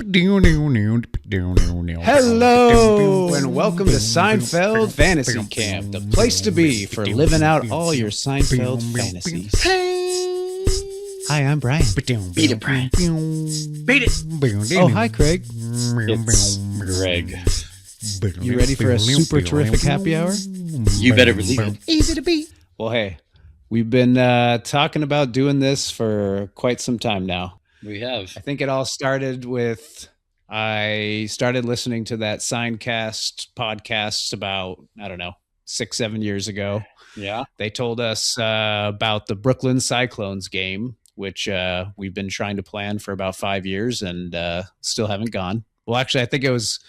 Hello and welcome to Seinfeld Fantasy Camp, the place to be for living out all your Seinfeld fantasies. Hi, I'm Brian. Beat it, Brian. Beat it. Oh, hi, Craig. It's Greg. You ready for a super terrific happy hour? You better believe it. Easy to beat. Well, hey, we've been talking about doing this for quite some time now. We have. I think it all started with I started listening to that Signcast podcast about, 6-7 years ago. Yeah. They told us about the Brooklyn Cyclones game, which we've been trying to plan for about 5 years and still haven't gone. Well, actually, I think it was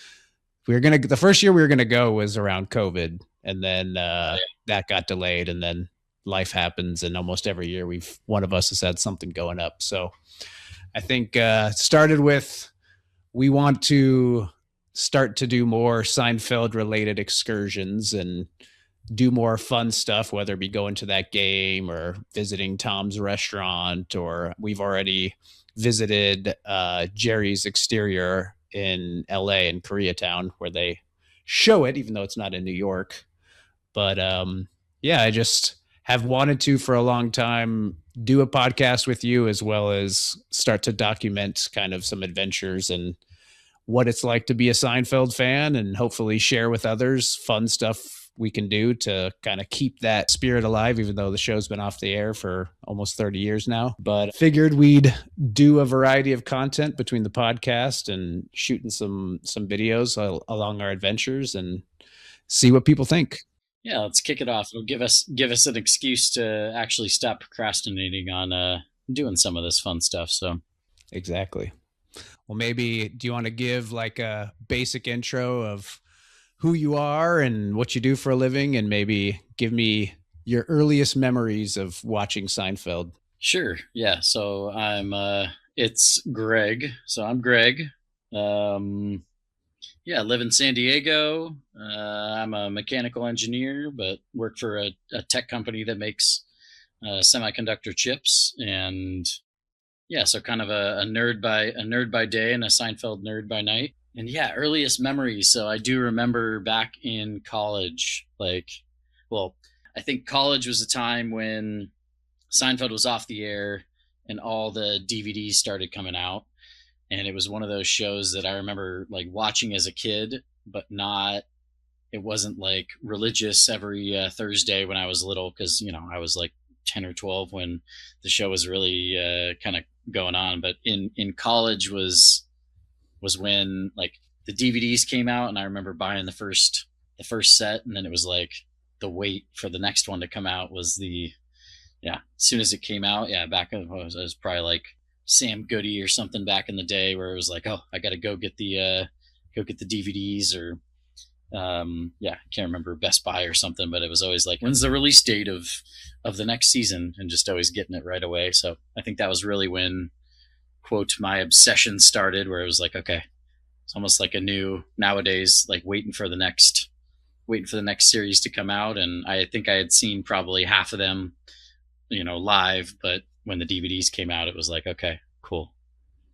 the first year we were gonna go was around COVID, and then that got delayed, and then life happens, and almost every year one of us has had something going up. So I think started with we want to start to do more Seinfeld related excursions and do more fun stuff, whether it be going to that game or visiting Tom's restaurant, or we've already visited Jerry's Exterior in LA in Koreatown, where they show it, even though it's not in New York. But I just have wanted to for a long time do a podcast with you, as well as start to document kind of some adventures and what it's like to be a Seinfeld fan, and hopefully share with others fun stuff we can do to kind of keep that spirit alive, even though the show's been off the air for almost 30 years now. But figured we'd do a variety of content between the podcast and shooting some videos along our adventures and see what people think. Yeah, let's kick it off. It'll give us an excuse to actually stop procrastinating on doing some of this fun stuff. So exactly. Well, maybe do you want to give like a basic intro of who you are and what you do for a living, and maybe give me your earliest memories of watching Seinfeld? Sure. Yeah. So it's Greg. So I'm Greg. I live in San Diego. I'm a mechanical engineer, but work for a tech company that makes semiconductor chips. And yeah, so kind of a nerd by day and a Seinfeld nerd by night. And yeah, earliest memories. So I do remember back in college, I think college was a time when Seinfeld was off the air and all the DVDs started coming out. And it was one of those shows that I remember like watching as a kid, but it wasn't like religious every Thursday when I was little, because, I was like 10 or 12 when the show was really kind of going on. But in college was when like the DVDs came out, and I remember buying the first set, and then it was like the wait for the next one to come out was as soon as it came out. Yeah, back I was probably like Sam Goody or something back in the day, where it was like, oh, I got to go get the DVDs, or I can't remember, Best Buy or something, but it was always like, when's the release date of the next season, and just always getting it right away. So I think that was really when, quote, my obsession started, where it was like, okay, it's almost like nowadays, like waiting for the next series to come out. And I think I had seen probably half of them, live, but when the DVDs came out, it was like, okay, cool.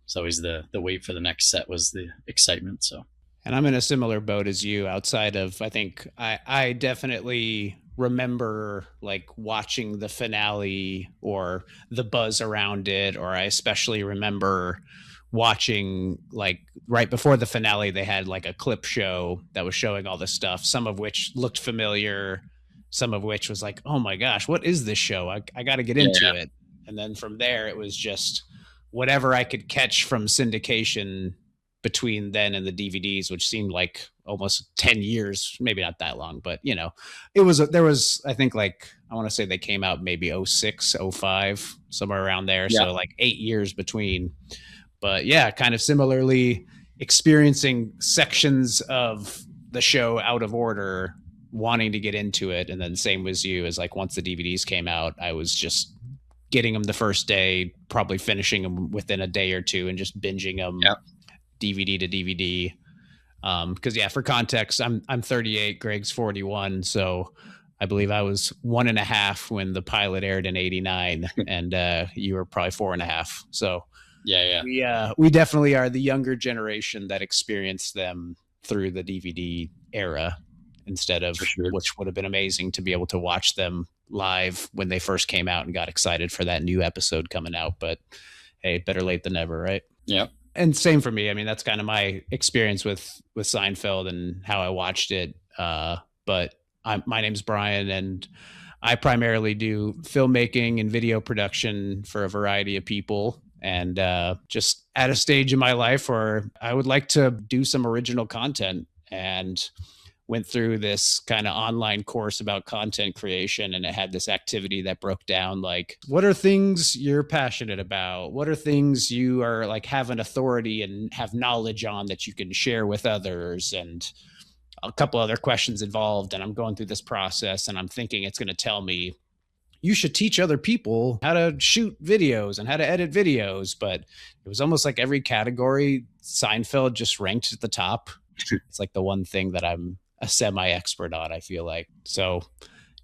It's always the wait for the next set was the excitement. So, and I'm in a similar boat as you. Outside of, I think I definitely remember like watching the finale or the buzz around it, or I especially remember watching like right before the finale, they had like a clip show that was showing all this stuff, some of which looked familiar, some of which was like, oh my gosh, what is this show? I got to get into it. And then from there, it was just whatever I could catch from syndication between then and the DVDs, which seemed like almost 10 years, maybe not that long, but there was, I think, like, I want to say they came out maybe 06, 05, somewhere around there. Yeah. So like 8 years between, but yeah, kind of similarly experiencing sections of the show out of order, wanting to get into it. And then same as you, as like, once the DVDs came out, I was just getting them the first day, probably finishing them within a day or two and just binging them. Yep. DVD to DVD. Because for context, I'm 38, Greg's 41, so I believe I was 1.5 when the pilot aired in '89, and you were probably 4.5. So Yeah, yeah, We definitely are the younger generation that experienced them through the DVD era instead for of, sure. which would have been amazing to be able to watch them live when they first came out and got excited for that new episode coming out. But hey, better late than never, right? Yeah. And same for me. I mean, that's kind of my experience with Seinfeld and how I watched it. But my name's Brian, and I primarily do filmmaking and video production for a variety of people. And just at a stage in my life where I would like to do some original content, and went through this kind of online course about content creation, and it had this activity that broke down like, what are things you're passionate about, what are things you are like have an authority and have knowledge on that you can share with others, and a couple other questions involved. And I'm going through this process and I'm thinking it's going to tell me you should teach other people how to shoot videos and how to edit videos. But it was almost like every category Seinfeld just ranked at the top. It's like the one thing that I'm a semi expert on, I feel like. So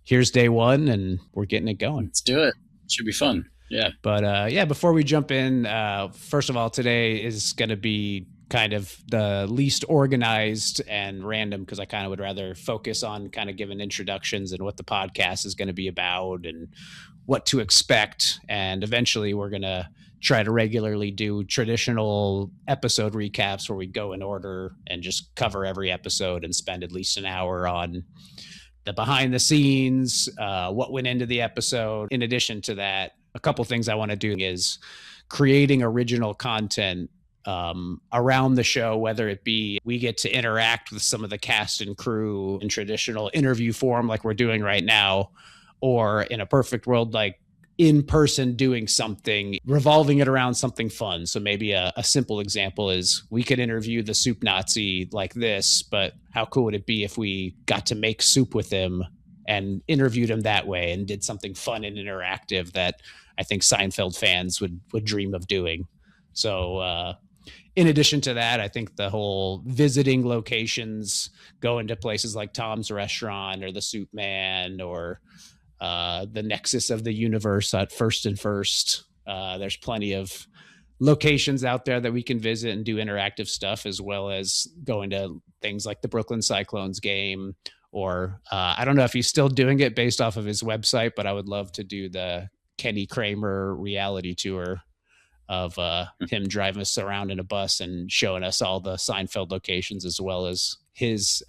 here's day one and we're getting it going. Let's do it. Should be fun. Yeah. But yeah, before we jump in, first of all, today is going to be kind of the least organized and random because I kind of would rather focus on kind of giving introductions and what the podcast is going to be about and what to expect. And eventually we're going to try to regularly do traditional episode recaps where we go in order and just cover every episode and spend at least an hour on the behind the scenes, what went into the episode. In addition to that, a couple things I want to do is creating original content around the show, whether it be we get to interact with some of the cast and crew in traditional interview form like we're doing right now, or in a perfect world, like in person doing something, revolving it around something fun. So maybe a simple example is we could interview the soup Nazi like this, but how cool would it be if we got to make soup with him and interviewed him that way and did something fun and interactive that I think Seinfeld fans would dream of doing. So in addition to that, I think the whole visiting locations, going to places like Tom's Restaurant or the Soup Man or the Nexus of the Universe at First and First. There's plenty of locations out there that we can visit and do interactive stuff, as well as going to things like the Brooklyn Cyclones game. Or I don't know if he's still doing it based off of his website, but I would love to do the Kenny Kramer reality tour of him driving us around in a bus and showing us all the Seinfeld locations, as well as his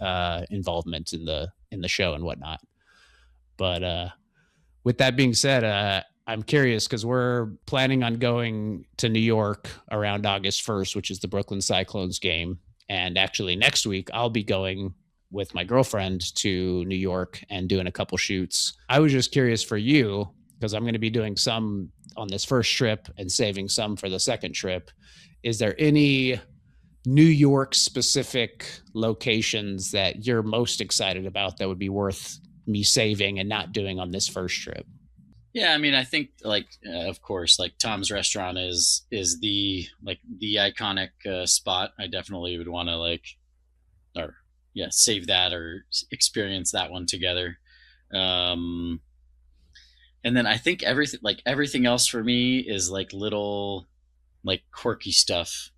involvement in the show and whatnot. But with that being said, I'm curious because we're planning on going to New York around August 1st, which is the Brooklyn Cyclones game. And actually, next week, I'll be going with my girlfriend to New York and doing a couple shoots. I was just curious for you, because I'm going to be doing some on this first trip and saving some for the second trip. Is there any New York specific locations that you're most excited about that would be worth me saving and not doing on this first trip? Yeah, I mean, I think like of course, like Tom's Restaurant is the iconic spot. I definitely would want to or yeah, save that or experience that one together. Um, and then I think everything else for me is like little like quirky stuff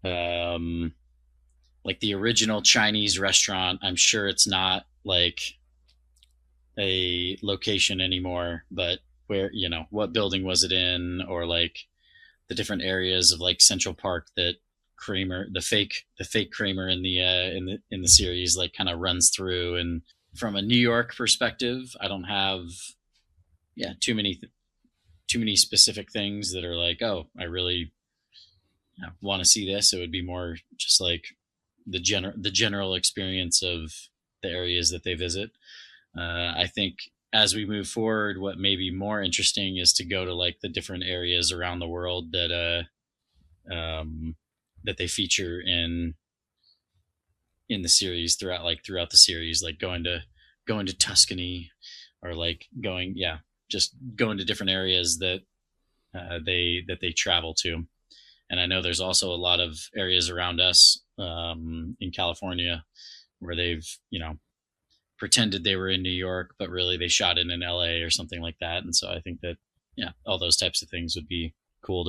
um like the original Chinese restaurant. I'm sure it's not like a location anymore, but where, what building was it in, or like the different areas of like Central Park that Kramer, the fake Kramer in the series, like kind of runs through. And from a New York perspective, I don't have too many specific things that are like, oh, I really want to see this. It would be more just like the general experience of the areas that they visit. I think as we move forward, what may be more interesting is to go to like the different areas around the world that they feature in the series throughout the series, like going to Tuscany, or like just going to different areas that they travel to. And I know there's also a lot of areas around us in California where they've pretended they were in New York, but really they shot it in LA or something like that. And so I think that all those types of things would be cool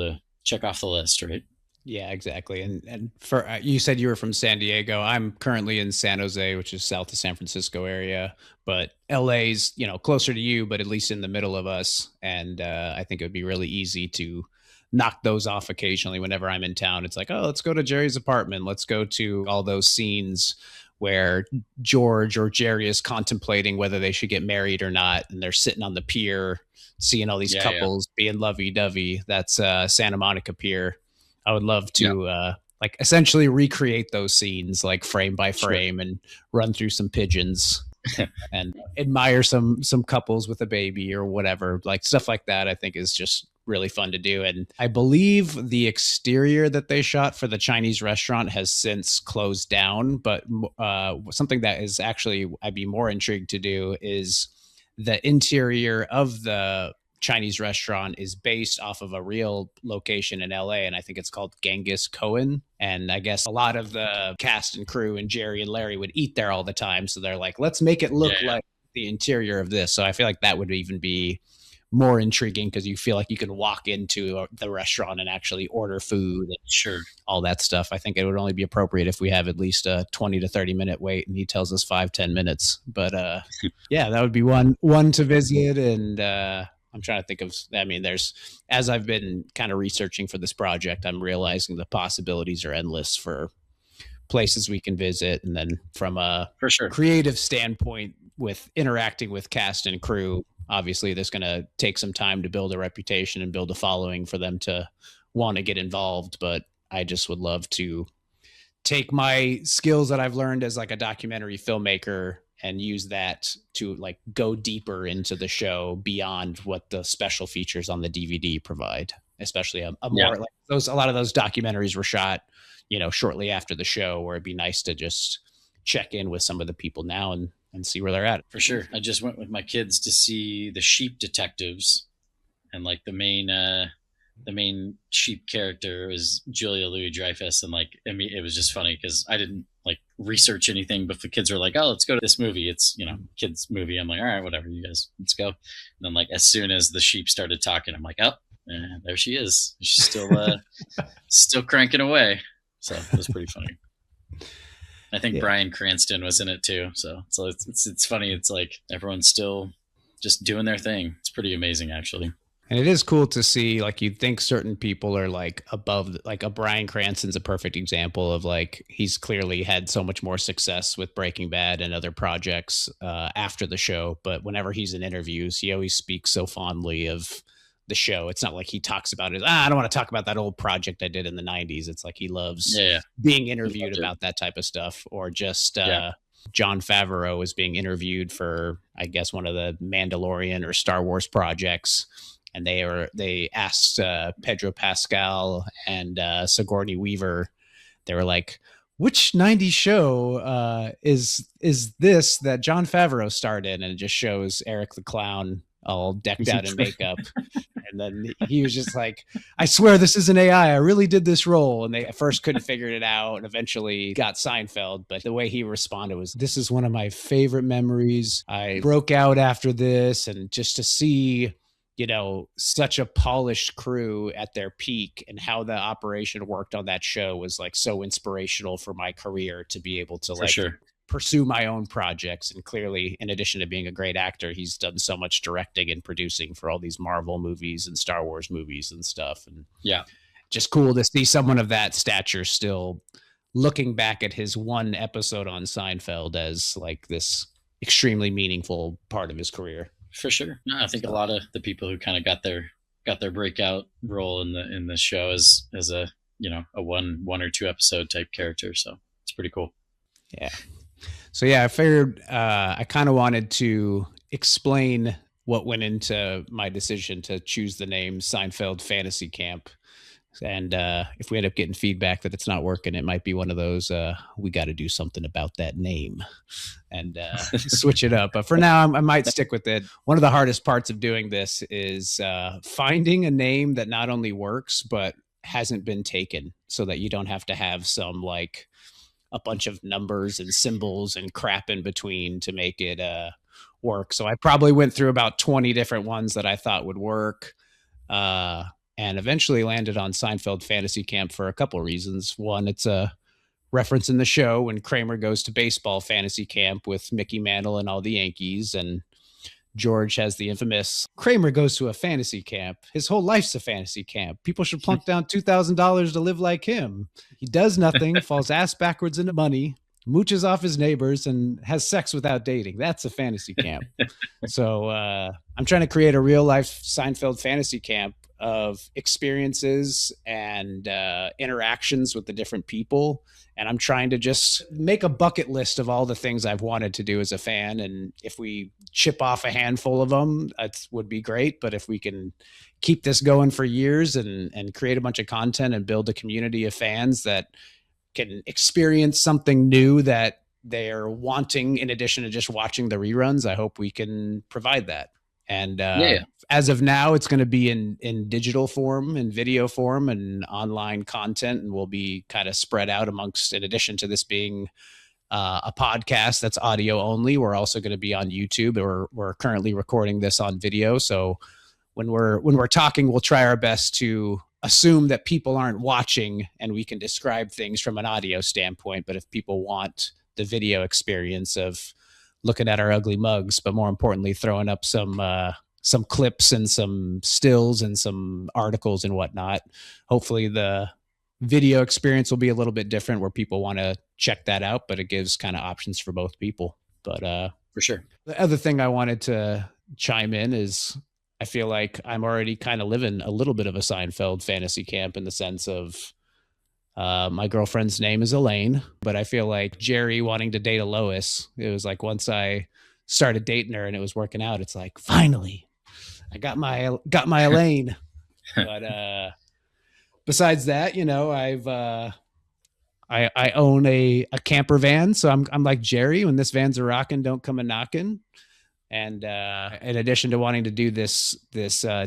check off the list, right? Yeah, exactly. And for you said you were from San Diego. I'm currently in San Jose, which is south of San Francisco area. But LA's, closer to you, but at least in the middle of us. And I think it would be really easy to knock those off occasionally whenever I'm in town. It's like, oh, let's go to Jerry's apartment. Let's go to all those scenes where George or Jerry is contemplating whether they should get married or not, and they're sitting on the pier, seeing all these Yeah, yeah, couples being lovey-dovey. That's Santa Monica Pier. I would love yeah. to like essentially recreate those scenes like frame by Sure. frame and run through some pigeons and admire some couples with a baby or whatever, like stuff like that. I think is just really fun to do. And I believe the exterior that they shot for the Chinese restaurant has since closed down, but something that is actually I'd be more intrigued to do is the interior of the Chinese restaurant is based off of a real location in LA, and I think it's called Genghis Cohen. And I guess a lot of the cast and crew and Jerry and Larry would eat there all the time, so they're like, let's make it Yeah, look yeah. like the interior of this. So I feel like that would even be more intriguing because you feel like you can walk into the restaurant and actually order food and Sure. all that stuff. I think it would only be appropriate if we have at least a 20 to 30 minute wait and he tells us 5-10 minutes. But yeah, that would be one to visit. And I'm trying to think of, I mean, there's, as I've been kind of researching for this project, I'm realizing the possibilities are endless for places we can visit. And then from a For sure. creative standpoint, with interacting with cast and crew, obviously there's going to take some time to build a reputation and build a following for them to want to get involved. But I just would love to take my skills that I've learned as like a documentary filmmaker and use that to like go deeper into the show beyond what the special features on the DVD provide. Especially a Yeah, more like those, a lot of those documentaries were shot, shortly after the show, where it'd be nice to just check in with some of the people now and see where they're at. for sure. I just went with my kids to see the Sheep Detectives, and like the main sheep character is Julia Louis Dreyfus, and like I mean, it was just funny because I didn't like research anything, but the kids were like, "Oh, let's go to this movie." It's kids movie. I'm like, "All right, whatever, you guys, let's go." And then like as soon as the sheep started talking, I'm like, "Oh, there she is. She's still cranking away." So it was pretty funny. I think Yeah. Bryan Cranston was in it too. So it's funny. It's like everyone's still just doing their thing. It's pretty amazing, actually. And it is cool to see, like, you'd think certain people are like above, like a Bryan Cranston's a perfect example of like, he's clearly had so much more success with Breaking Bad and other projects after the show. But whenever he's in interviews, he always speaks so fondly of the show. It's not like he talks about it. I don't want to talk about that old project I did in the 90s. It's like he loves Yeah, yeah. being He interviewed loved it. about that type of stuff, or just, Yeah, John Favreau is being interviewed for, I guess, one of the Mandalorian or Star Wars projects, and they asked Pedro Pascal and Sigourney Weaver. They were like, "Which '90s show is this that John Favreau starred in?" And it just shows Eric the Clown all decked out in makeup. And then he was just like, "I swear this isn't AI. I really did this role." And they at first couldn't figure it out and eventually got Seinfeld. But the way he responded was, "This is one of my favorite memories. I broke out after this." And just to see, such a polished crew at their peak and how the operation worked on that show was like so inspirational for my career to be able to for like sure. pursue my own projects. And clearly, in addition to being a great actor, he's done so much directing and producing for all these Marvel movies and Star Wars movies and stuff. And Yeah, just cool to see someone of that stature still looking back at his one episode on Seinfeld as like this extremely meaningful part of his career. for sure. No, I think a So lot of the people who kind of got their breakout role in the show as a a one or two episode type character. So it's pretty cool. yeah. So yeah, I figured I kind of wanted to explain what went into my decision to choose the name Seinfeld Fantasy Camp. And if we end up getting feedback that it's not working, it might be one of those we got to do something about that name and switch it up. But for now, I might stick with it. One of the hardest parts of doing this is finding a name that not only works but hasn't been taken, so that you don't have to have some like a bunch of numbers and symbols and crap in between to make it work. So I probably went through about 20 different ones that I thought would work. and eventually landed on Seinfeld Fantasy Camp for a couple reasons. One, it's a reference in the show when Kramer goes to baseball fantasy camp with Mickey Mantle and all the Yankees, and George has the infamous Kramer goes to a fantasy camp. His whole life's a fantasy camp. People should plunk down $2,000 to live like him. He does nothing, falls ass backwards into money, mooches off his neighbors, and has sex without dating. That's a fantasy camp. So I'm trying to create a real life Seinfeld fantasy camp of experiences and interactions with the different people. And I'm trying to just make a bucket list of all the things I've wanted to do as a fan. And if we chip off a handful of them, that would be great. But if we can keep this going for years and create a bunch of content and build a community of fans that can experience something new that they're wanting in addition to just watching the reruns, I hope we can provide that. And as of now, it's going to be in digital form, in video form, and online content, and will be kind of spread out amongst. In addition to this being a podcast that's audio only, we're also going to be on YouTube. We're currently recording this on video, so when we're talking, we'll try our best to assume that people aren't watching, and we can describe things from an audio standpoint. But if people want the video experience of looking at our ugly mugs, but more importantly, throwing up some clips and some stills and some articles and whatnot. Hopefully the video experience will be a little bit different where people want to check that out, but it gives kind of options for both people. But for sure. The other thing I wanted to chime in is I feel like I'm already kind of living a little bit of a Seinfeld fantasy camp in the sense of my girlfriend's name is Elaine, but I feel like Jerry wanting to date a Lois. It was like once I started dating her and it was working out, it's like finally I got my Elaine. But besides that, you know, I own a camper van, so I'm like Jerry. When this van's a rocking, don't come a knocking. And in addition to wanting to do this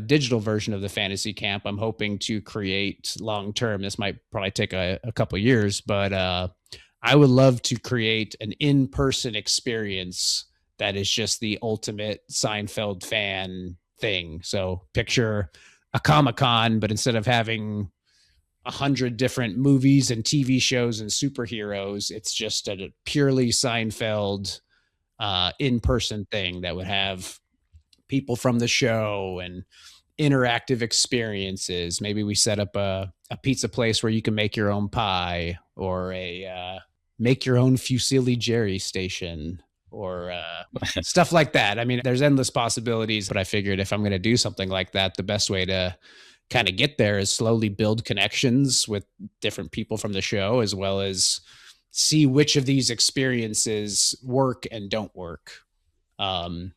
digital version of the fantasy camp, I'm hoping to create long term. This might probably take a couple years, but I would love to create an in-person experience that is just the ultimate Seinfeld fan thing. So picture a Comic-Con, but instead of having 100 different movies and TV shows and superheroes, it's just a purely Seinfeld in-person thing that would have people from the show and interactive experiences. Maybe we set up a pizza place where you can make your own pie, or a make your own Fusilli Jerry station, or stuff like that. I mean, there's endless possibilities, but I figured if I'm going to do something like that, the best way to kind of get there is slowly build connections with different people from the show, as well as see which of these experiences work and don't work. And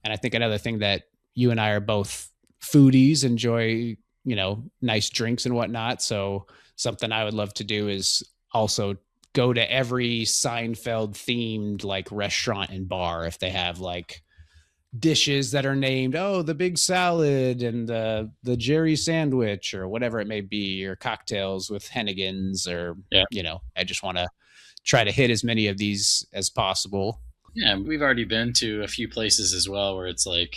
I think another thing that you and I are both foodies, enjoy, you know, nice drinks and whatnot. So something I would love to do is also go to every Seinfeld themed like restaurant and bar. If they have like dishes that are named, oh, the big salad and the Jerry sandwich or whatever it may be, or cocktails with Hennigans, or, you know, I just want to try to hit as many of these as possible. Yeah, we've already been to a few places as well where it's like,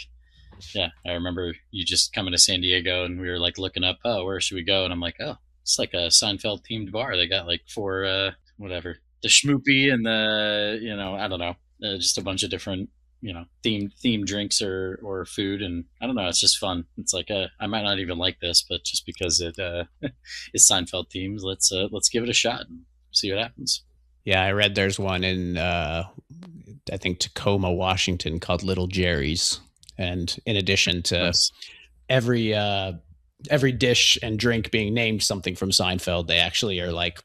yeah, I remember you just coming to San Diego and we were like looking up, oh, where should we go? And I'm like, oh, it's like a Seinfeld themed bar. They got like four, whatever, the schmoopy and the, you know, I don't know, just a bunch of different, you know, themed drinks or food. And I don't know, it's just fun. It's like, I might not even like this, but just because it is Seinfeld themed, let's give it a shot and see what happens. Yeah, I read there's one in I think Tacoma, Washington, called Little Jerry's, and in addition to Nice. every dish and drink being named something from Seinfeld, they actually are like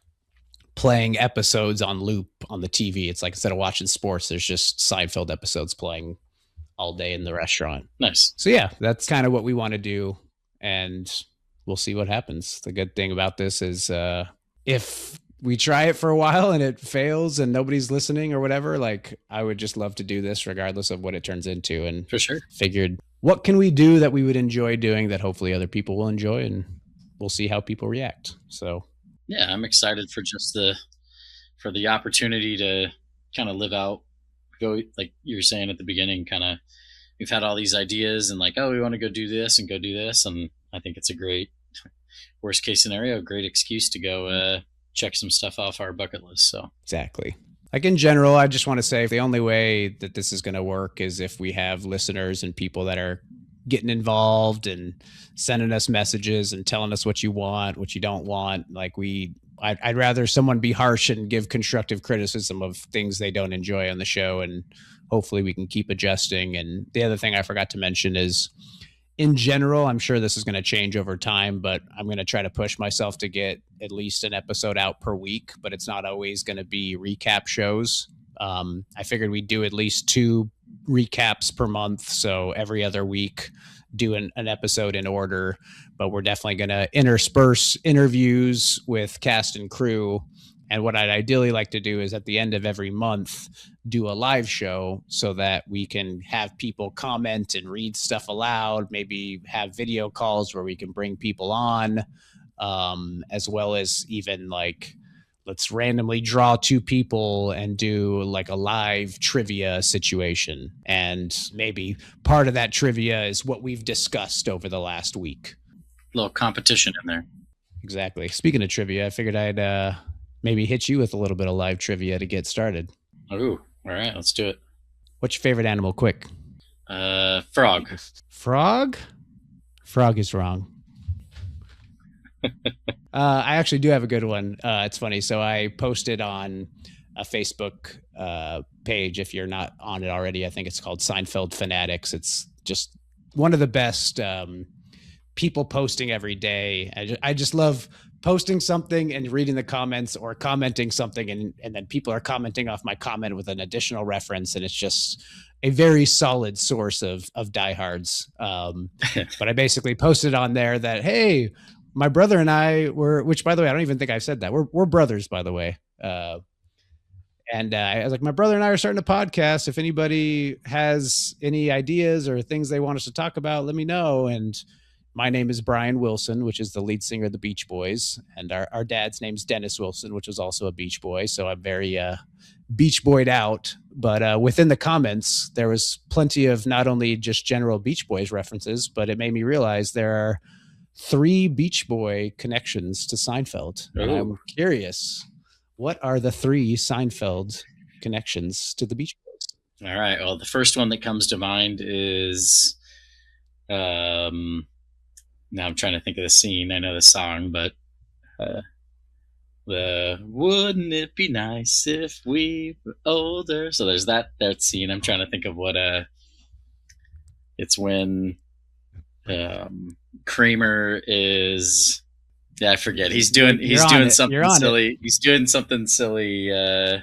playing episodes on loop on the TV. It's like instead of watching sports, there's just Seinfeld episodes playing all day in the restaurant. Nice. So yeah, that's kind of what we want to do, and we'll see what happens. The good thing about this is if we try it for a while and it fails and nobody's listening or whatever, like I would just love to do this regardless of what it turns into. And for sure, figured what can we do that we would enjoy doing that hopefully other people will enjoy, and we'll see how people react. So yeah, I'm excited for just for the opportunity to kind of live out, go like you were saying at the beginning, kind of we've had all these ideas and like, oh, we want to go do this and go do this. And I think it's a great worst case scenario, a great excuse to go check some stuff off our bucket list. So exactly. Like in general, I just want to say the only way that this is going to work is if we have listeners and people that are getting involved and sending us messages and telling us what you want, what you don't want. Like I'd rather someone be harsh and give constructive criticism of things they don't enjoy on the show, and hopefully we can keep adjusting. And the other thing I forgot to mention is, in general, I'm sure this is going to change over time, but I'm going to try to push myself to get at least an episode out per week, but it's not always going to be recap shows. I figured we'd do at least 2 recaps per month. So every other week, do an episode in order, but we're definitely going to intersperse interviews with cast and crew. And what I'd ideally like to do is at the end of every month, do a live show so that we can have people comment and read stuff aloud, maybe have video calls where we can bring people on, as well as even like, let's randomly draw 2 people and do like a live trivia situation. And maybe part of that trivia is what we've discussed over the last week. A little competition in there. Exactly. Speaking of trivia, I figured I'd maybe hit you with a little bit of live trivia to get started. Oh, all right, let's do it. What's your favorite animal? Quick. Frog. Frog? Frog is wrong. I actually do have a good one. It's funny. So I posted on a Facebook page. If you're not on it already, I think it's called Seinfeld Fanatics. It's just one of the best people posting every day. I just love posting something and reading the comments, or commenting something and then people are commenting off my comment with an additional reference. And it's just a very solid source of diehards. But I basically posted on there that, hey, my brother and I were, which by the way, I don't even think I've said that. We're brothers, by the way. And I was like, my brother and I are starting a podcast. If anybody has any ideas or things they want us to talk about, let me know. And my name is Brian Wilson, which is the lead singer of the Beach Boys. And our dad's name's Dennis Wilson, which is also a Beach Boy. So I'm very Beach Boyed out. But within the comments, there was plenty of not only just general Beach Boys references, but it made me realize there are 3 Beach Boy connections to Seinfeld. And I'm curious, what are the 3 Seinfeld connections to the Beach Boys? All right. Well, the first one that comes to mind is, now I'm trying to think of the scene. I know the song, but the wouldn't it be nice if we were older? So there's that scene. I'm trying to think of what it's when Kramer is, I forget. He's doing something silly. He's doing something silly. Well,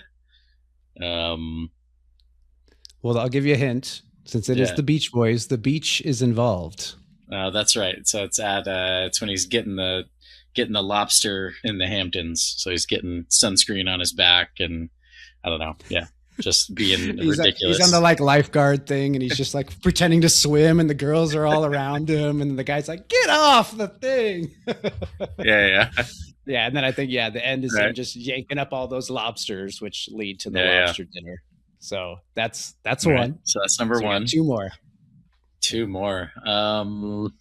I'll give you a hint. Since it is the Beach Boys, the beach is involved. That's right. So it's when he's getting the lobster in the Hamptons. So he's getting sunscreen on his back, and I don't know. Yeah. Just being ridiculous. He's on the like lifeguard thing, and he's just like pretending to swim, and the girls are all around him, and the guy's like, "Get off the thing!" yeah. And then I think the end is him just yanking up all those lobsters, which lead to the lobster dinner. So that's one. Right. So that's number 1. 2 more. 2 more. And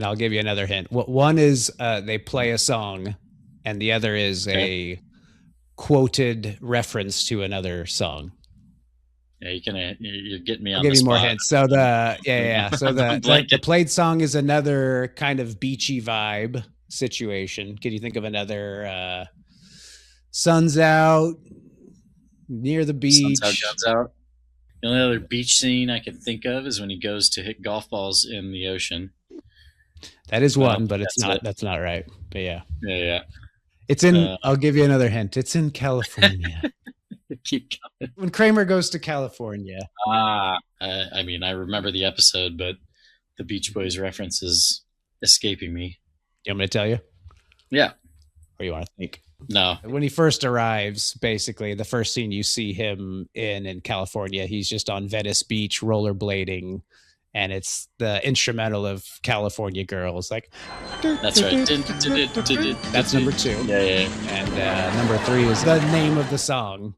I'll give you another hint. One is they play a song, and the other is a quoted reference to another song. Yeah, you're getting me on. I'll give the you spot. more hints. So so the played song is another kind of beachy vibe situation. Can you think of another sun's out near the beach? Sun's out, guns out. The only other beach scene I can think of is when he goes to hit golf balls in the ocean. That is one, but it's not. That's not right. But yeah. It's in. I'll give you another hint. It's in California. Keep going. When Kramer goes to California. I mean, I remember the episode, but the Beach Boys reference is escaping me. You want me to tell you? Yeah. Or you want to think? No. When he first arrives, basically, the first scene you see him in California, he's just on Venice Beach rollerblading. And it's the instrumental of California Girls. Like, that's right. That's number 2. Yeah. And number 3 is the name of the song.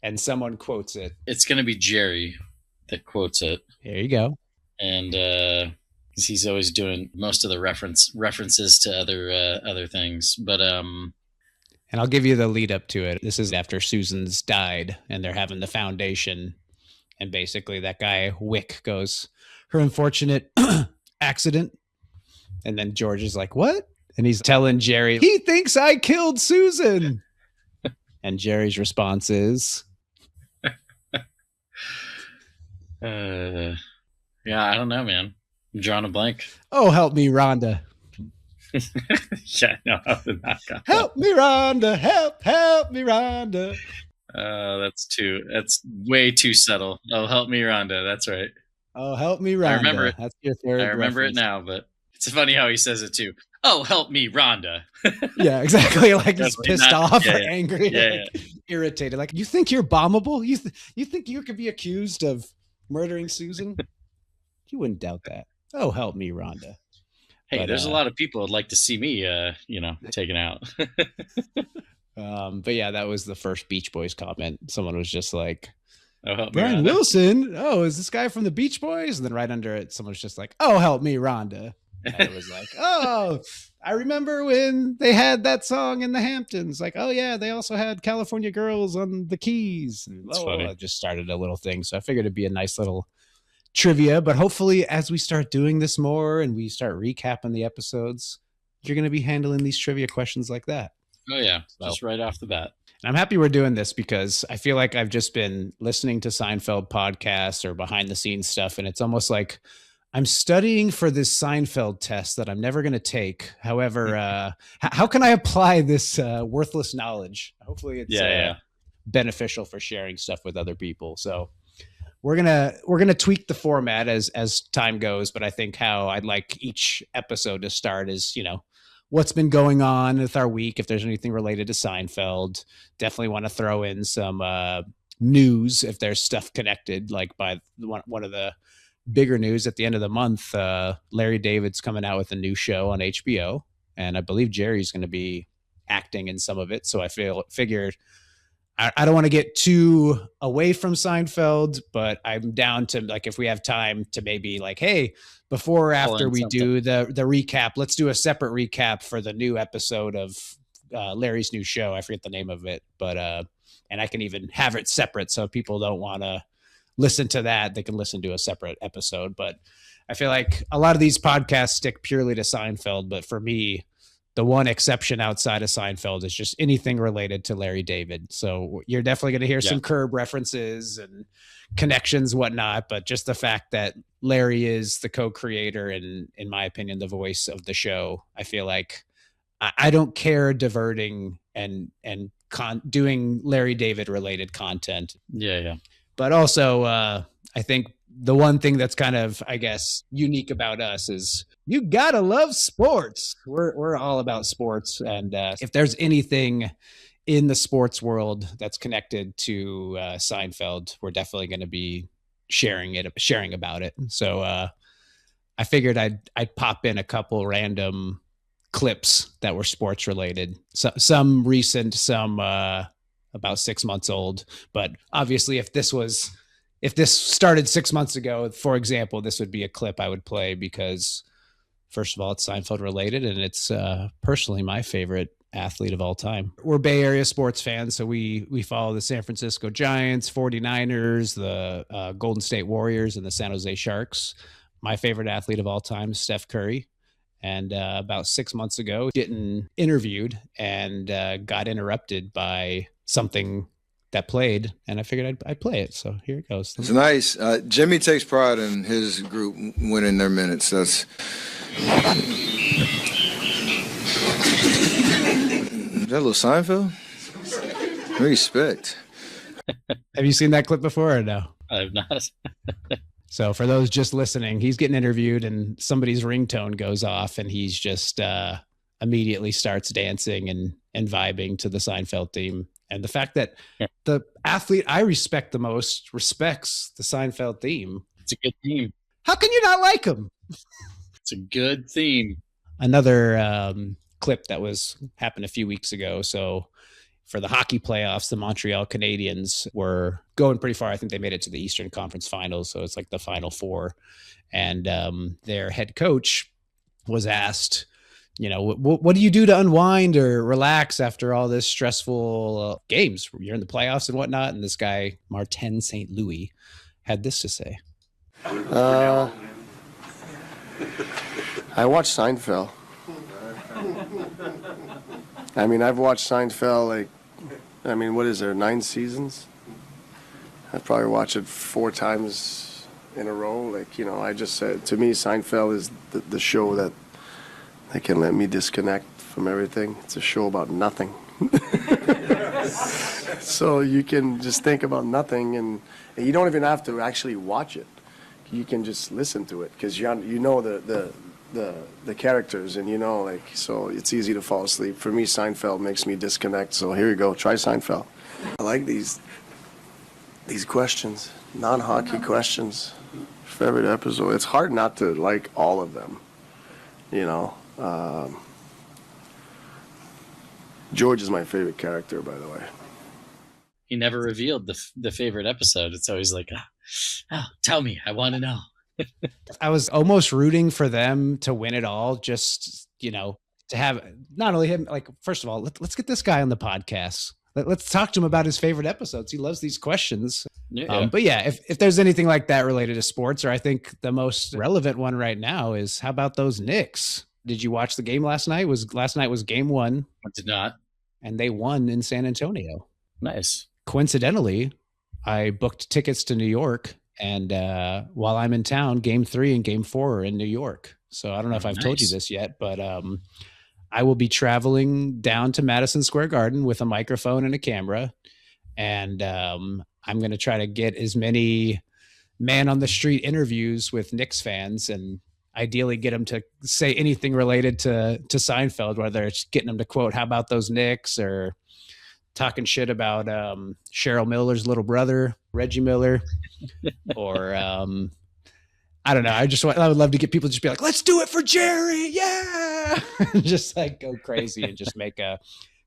And someone quotes it. It's going to be Jerry that quotes it. There you go. And He's always doing most of the references to other things. But And I'll give you the lead up to it. This is after Susan's died and they're having the foundation. And basically, that guy, Wick, goes, her unfortunate accident. And then George is like, what? And he's telling Jerry, he thinks I killed Susan. And Jerry's response is, yeah, I don't know, man. I'm drawing a blank. oh, help me, Rhonda. Yeah, no, help me, Rhonda. Help me, Rhonda. That's way too subtle. Oh, help me, Rhonda. That's right. Oh, help me, Rhonda. I remember it. That's your third. I remember reference. It now, but it's funny how he says it too. Oh, help me, Rhonda. Yeah, exactly. Like he's pissed off or angry, like, irritated. Like, you think you're bombable? You think you could be accused of murdering Susan? You wouldn't doubt that. Oh, help me, Rhonda. Hey, but, there's a lot of people who'd like to see me, taken out. But yeah, that was the first Beach Boys comment. Someone was just like, oh, help Brian me, Rhonda. Wilson. Oh, is this guy from the Beach Boys? And then right under it, someone's just like, oh, help me, Rhonda. And it was like, oh, I remember when they had that song in the Hamptons. Like, oh yeah, they also had California Girls on the Keys. And, I just started a little thing. So I figured it'd be a nice little trivia. But hopefully, as we start doing this more and we start recapping the episodes, you're going to be handling these trivia questions like that. Oh yeah, just right off the bat. And I'm happy we're doing this because I feel like I've just been listening to Seinfeld podcasts or behind the scenes stuff, and it's almost like I'm studying for this Seinfeld test that I'm never going to take. However, how can I apply this worthless knowledge? Hopefully it's beneficial for sharing stuff with other people. So we're gonna tweak the format as time goes, but I think how I'd like each episode to start is, what's been going on with our week. If there's anything related to Seinfeld, definitely want to throw in some news if there's stuff connected, like by one of the bigger news at the end of the month. Larry David's coming out with a new show on HBO, and I believe Jerry's going to be acting in some of it. So I figured I don't want to get too away from Seinfeld, but I'm down to, like, if we have time to maybe like, hey, before or after we do the recap, let's do a separate recap for the new episode of Larry's new show. I forget the name of it, but and I can even have it separate. So if people don't want to listen to that, they can listen to a separate episode. But I feel like a lot of these podcasts stick purely to Seinfeld. But for me, the one exception outside of Seinfeld is just anything related to Larry David. So you're definitely going to hear some Curb references and connections, whatnot. But just the fact that Larry is the co-creator and, in my opinion, the voice of the show, I feel like I don't care diverting and doing Larry David related content. Yeah. But also, I think the one thing that's kind of, I guess, unique about us is you gotta love sports. We're all about sports, and if there's anything in the sports world that's connected to Seinfeld, we're definitely going to be sharing about it. So I figured I'd pop in a couple random clips that were sports related. So, some recent, some about 6 months old. But obviously, if this started 6 months ago, for example, this would be a clip I would play because, first of all, it's Seinfeld related, and it's personally my favorite athlete of all time. We're Bay Area sports fans, so we follow the San Francisco Giants, 49ers, the Golden State Warriors, and the San Jose Sharks. My favorite athlete of all time is Steph Curry. And about 6 months ago, getting interviewed and got interrupted by something that played, and I figured I'd play it. So here it goes. It's nice. Jimmy takes pride in his group winning their minutes. That's is that a little Seinfeld? Respect. Have you seen that clip before or no? I have not. So for those just listening, he's getting interviewed and somebody's ringtone goes off and he's just immediately starts dancing and vibing to the Seinfeld theme. And the fact that the athlete I respect the most respects the Seinfeld theme. It's a good theme. How can you not like him? It's a good theme. Another clip that happened a few weeks ago. So for the hockey playoffs, the Montreal Canadiens were going pretty far. I think they made it to the Eastern Conference Finals, so it's like the Final Four. And their head coach was asked, what do you do to unwind or relax after all this stressful games? You're in the playoffs and whatnot. And this guy, Martin St. Louis, had this to say. I watch Seinfeld. I mean, I've watched Seinfeld, what is there, 9 seasons? I've probably watched it 4 times in a row. I just said, to me, Seinfeld is the show that can let me disconnect from everything. It's a show about nothing. So you can just think about nothing, and you don't even have to actually watch it. You can just listen to it, because you know the characters, and so it's easy to fall asleep. For me, Seinfeld makes me disconnect. So here you go, try Seinfeld. I like these questions, non-hockey questions. Favorite episode. It's hard not to like all of them. George is my favorite character, by the way. He never revealed the favorite episode. It's always like, tell me, I want to know. I was almost rooting for them to win it all, just, to have not only him, first of all, let's get this guy on the podcast. Let's talk to him about his favorite episodes. He loves these questions. Yeah. But yeah, if there's anything like that related to sports, or I think the most relevant one right now is, how about those Knicks? Did you watch the game last night? Last night was game 1. I did not. And they won in San Antonio. Nice. Coincidentally, I booked tickets to New York, and while I'm in town, game 3 and game 4 are in New York. So I don't know if I've told you this yet, but I will be traveling down to Madison Square Garden with a microphone and a camera. And I'm going to try to get as many man on the street interviews with Knicks fans, and ideally get them to say anything related to Seinfeld, whether it's getting them to quote, how about those Knicks, or talking shit about Cheryl Miller's little brother, Reggie Miller, or I don't know. I would love to get people to just be like, let's do it for Jerry. Yeah. Just go crazy and just make a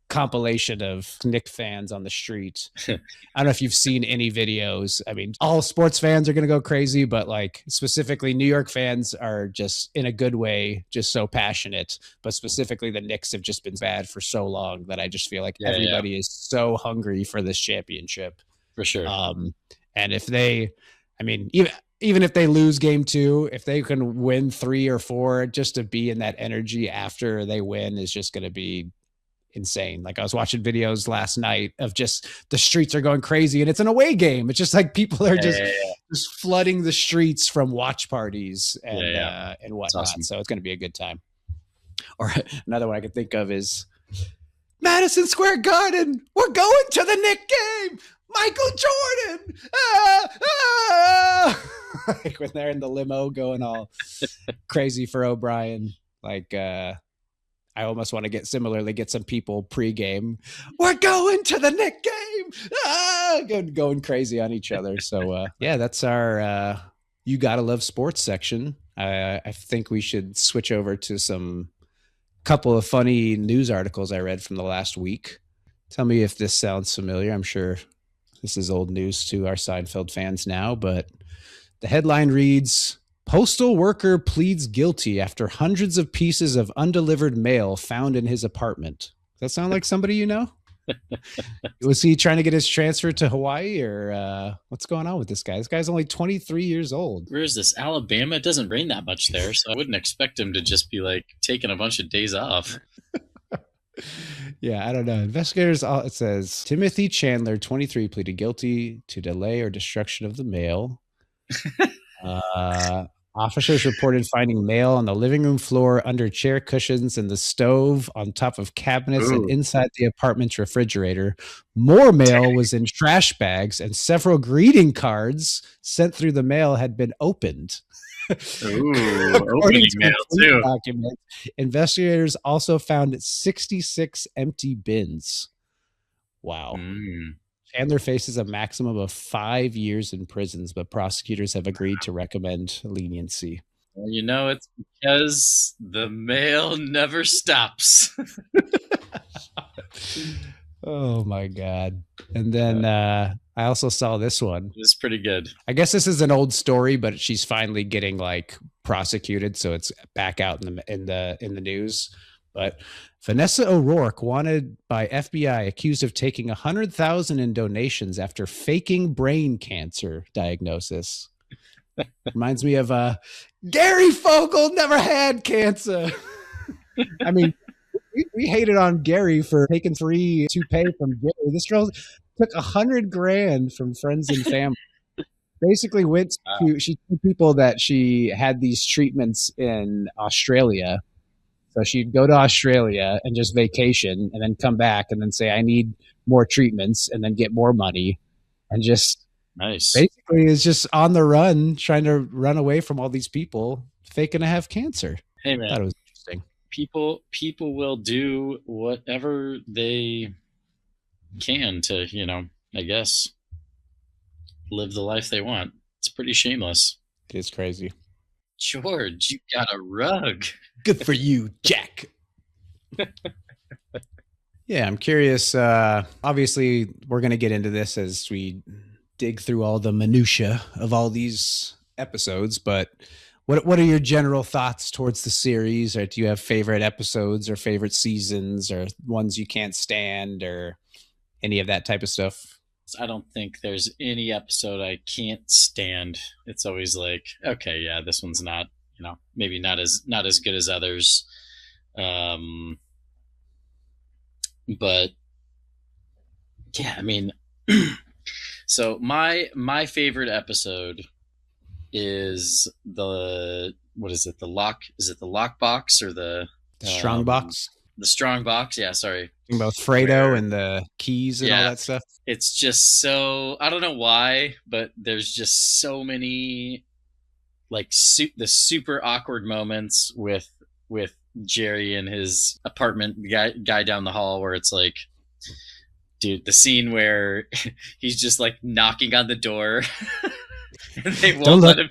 compilation of Knick fans on the street. I don't know if you've seen any videos. I mean, all sports fans are going to go crazy, but specifically New York fans are just, in a good way, just so passionate. But specifically the Knicks have just been bad for so long that I just feel like everybody is so hungry for this championship. For sure. And if they, even if they lose game 2, if they can win 3 or 4, just to be in that energy after they win is just going to be insane. I was watching videos last night of just the streets are going crazy, and it's an away game. It's just people are just flooding the streets from watch parties and whatnot. Awesome. So it's going to be a good time. Or another one I could think of is Madison Square Garden. We're going to the Knick game. Michael Jordan. When they're in the limo going all crazy for O'Brien, I almost want to get some people pregame. We're going to the Knick game. Going crazy on each other. So that's our You Gotta Love Sports section. I think we should switch over to some couple of funny news articles I read from the last week. Tell me if this sounds familiar. I'm sure this is old news to our Seinfeld fans now, but the headline reads, postal worker pleads guilty after hundreds of pieces of undelivered mail found in his apartment. Does that sound like somebody you know? Was he trying to get his transfer to Hawaii, or what's going on with this guy? This guy's only 23 years old. Where is this? Alabama? It doesn't rain that much there, so I wouldn't expect him to just be taking a bunch of days off. Yeah, I don't know. Investigators, it says, Timothy Chandler, 23, pleaded guilty to delay or destruction of the mail. Officers reported finding mail on the living room floor, under chair cushions, and the stove, on top of cabinets, and inside the apartment's refrigerator. More mail was in trash bags, and several greeting cards sent through the mail had been opened. Opening mail too. Documents, investigators also found 66 empty bins. Wow. Chandler faces a maximum of 5 years in prisons, but prosecutors have agreed to recommend leniency. Well, it's because the mail never stops. Oh my god. And then I also saw this one. It was pretty good. I guess this is an old story, but she's finally getting like prosecuted, so it's back out in the news. But Vanessa O'Rourke wanted by FBI, accused of taking 100,000 in donations after faking brain cancer diagnosis. Reminds me of Gary Fogle never had cancer. I mean, we hated on Gary for taking free toupee from Gary. This girl took $100,000 from friends and family. Basically went to, she told people that she had these treatments in Australia. So she'd go to Australia and just vacation and then come back and then say, I need more treatments, and then get more money, and just Nice. basically is just on the run, trying to run away from all these people faking to have cancer. Hey I thought man, it was interesting. people will do whatever they can to, I guess, live the life they want. It's pretty shameless. It is crazy. George, you got a rug. Good for you, Jack. Yeah, I'm curious. Obviously, we're going to get into this as we dig through all the minutia of all these episodes. But what are your general thoughts towards the series? Or do you have favorite episodes or favorite seasons or ones you can't stand or any of that type of stuff? I don't think there's any episode I can't stand. It's always like, okay, yeah, this one's not, maybe not as good as others. But yeah, I mean, so my favorite episode is what is it? Is it the lock box or the Strong box? The strong box? Yeah, sorry. About Fredo and the keys and all that stuff. It's just so, I don't know why, but there's just so many like the super awkward moments with Jerry in his apartment, the guy down the hall, where it's like, dude, the scene where he's just like knocking on the door and they won't let him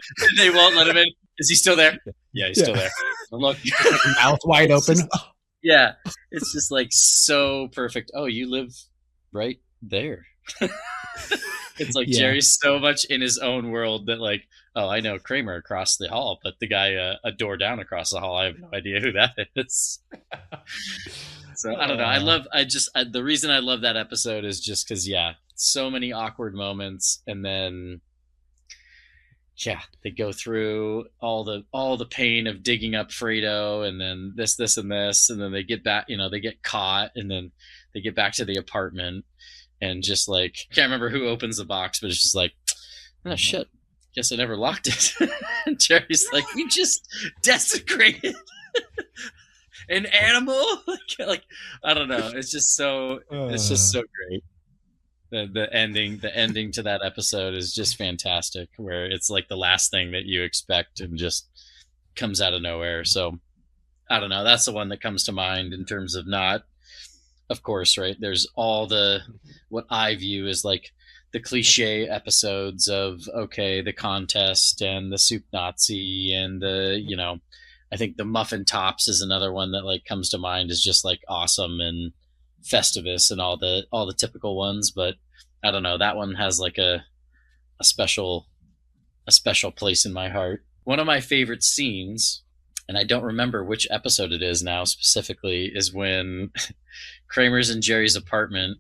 in. Is he still there? Yeah, he's still there. Look, mouth wide open. Yeah, it's just like so perfect. Oh, you live right there. It's like Jerry's so much in his own world that like, oh, I know Kramer across the hall, but the guy a door down across the hall, I have no idea who that is. So I don't know. The reason I love that episode is just because, so many awkward moments, and then they go through all the pain of digging up Fredo, and then this, and this, and then they get back, they get caught, and then they get back to the apartment, and just like, I can't remember who opens the box, but it's just like, oh shit, guess I never locked it. And Jerry's like, we just desecrated an animal. like I don't know. It's just so great. The ending to that episode is just fantastic, where it's like the last thing that you expect and just comes out of nowhere. So I don't know, that's the one that comes to mind in terms of not, of course, right, there's all what I view as like the cliche episodes of, okay, the contest and the soup Nazi and the, I think the muffin tops is another one that like comes to mind, is just like awesome, and Festivus and all the typical ones. But I don't know, that one has like a special place in my heart. One of my favorite scenes, and I don't remember which episode it is now specifically, is when Kramer's in Jerry's apartment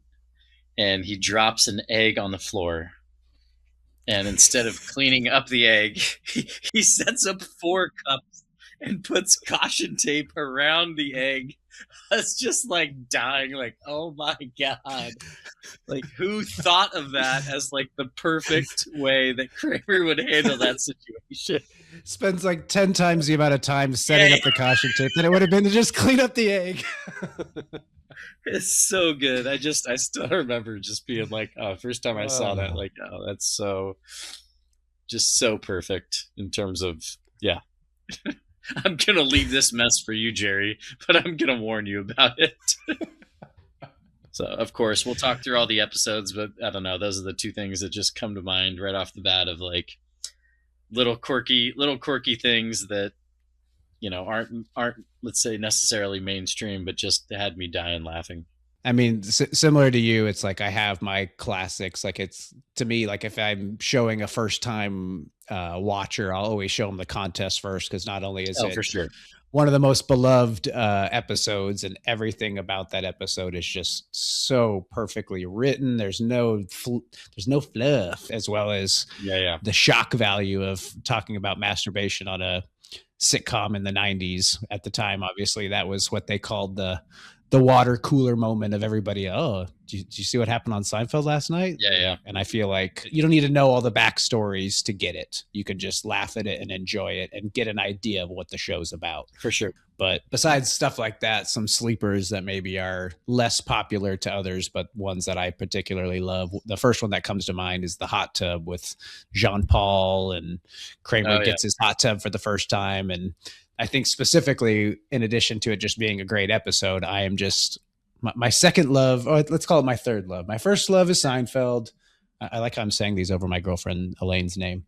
and he drops an egg on the floor. And instead of cleaning up the egg, he sets up 4 cups and puts caution tape around the egg. I was just like dying, like, oh my God. Like, who thought of that as like the perfect way that Kramer would handle that situation? Spends like 10 times the amount of time setting up the caution tape than it would have been to just clean up the egg. It's so good. I still remember just being like, oh, first time I saw that, like, oh, that's just so perfect in terms of, I'm going to leave this mess for you, Jerry, but I'm going to warn you about it. So, of course, we'll talk through all the episodes, but I don't know. Those are the 2 things that just come to mind right off the bat, of like little quirky things that, aren't let's say necessarily mainstream, but just had me dying laughing. I mean, similar to you, it's like I have my classics. Like it's to me, like if I'm showing a first time watcher, I'll always show them the contest first because not only is Oh, it for sure. one of the most beloved episodes, and everything about that episode is just so perfectly written. There's no fluff, as well as Yeah. the shock value of talking about masturbation on a sitcom in the 90s. At the time, obviously that was what they called the water cooler moment of everybody. Oh, did you see what happened on Seinfeld last night? Yeah. And I feel like you don't need to know all the backstories to get it. You can just laugh at it and enjoy it and get an idea of what the show's about. For sure. But besides stuff like that, some sleepers that maybe are less popular to others, but ones that I particularly love. The first one that comes to mind is the hot tub with Jean Paul, and Kramer gets his hot tub for the first time. And I think specifically, in addition to it just being a great episode, I am just my second love, or let's call it my third love. My first love is Seinfeld. I like how I'm saying these over my girlfriend Elaine's name.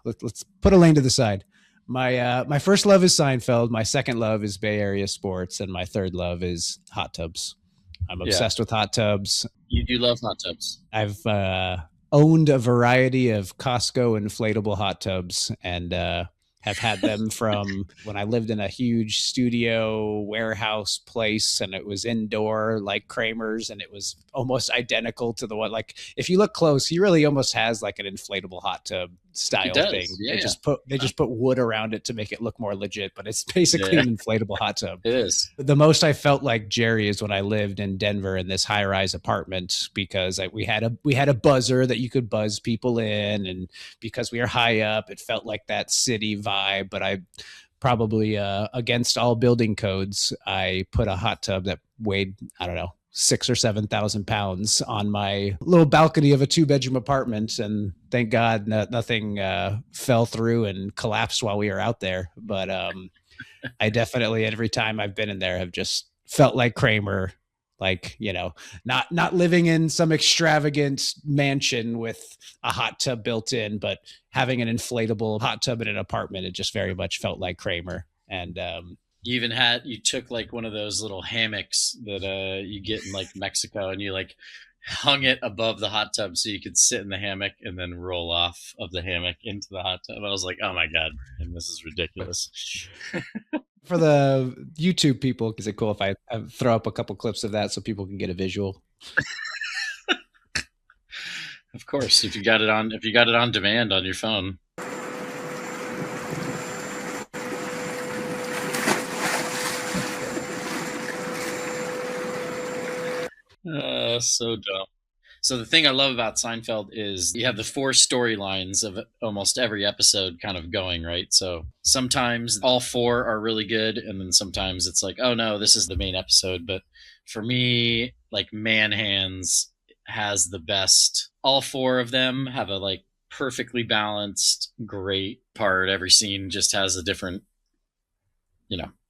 Let's put Elaine to the side. My first love is Seinfeld. My second love is Bay Area sports, and my third love is hot tubs. I'm obsessed with hot tubs. You do love hot tubs. I've owned a variety of Costco inflatable hot tubs, and have had them from when I lived in a huge studio warehouse place, and it was indoor like Kramer's, and it was almost identical to the one. Like if you look close, he really almost has like an inflatable hot tub style thing. Yeah, they just put wood around it to make it look more legit, but it's basically an inflatable hot tub. It is. The most I felt like Jerry is when I lived in Denver in this high-rise apartment, because we had a buzzer that you could buzz people in, and because we were high up, it felt like that city vibe. But I probably against all building codes, I put a hot tub that weighed, I don't know, 6,000 or 7,000 pounds on my little balcony of a 2-bedroom apartment. And thank God nothing fell through and collapsed while we were out there. But I definitely, every time I've been in there, have just felt like Kramer, like, you know, not living in some extravagant mansion with a hot tub built in, but having an inflatable hot tub in an apartment. It just very much felt like Kramer. And you took like one of those little hammocks that you get in like Mexico, and you like hung it above the hot tub so you could sit in the hammock and then roll off of the hammock into the hot tub. I was like, oh my God, and this is ridiculous. For the YouTube people, is it cool if I throw up a couple clips of that so people can get a visual? Of course, if you got it on demand on your phone. So dumb. So the thing I love about Seinfeld is you have the 4 storylines of almost every episode kind of going, right? So sometimes all 4 are really good, and then sometimes it's like, oh no, this is the main episode. But for me, like Man Hands has the best. All 4 of them have a like perfectly balanced, great part. Every scene just has a different,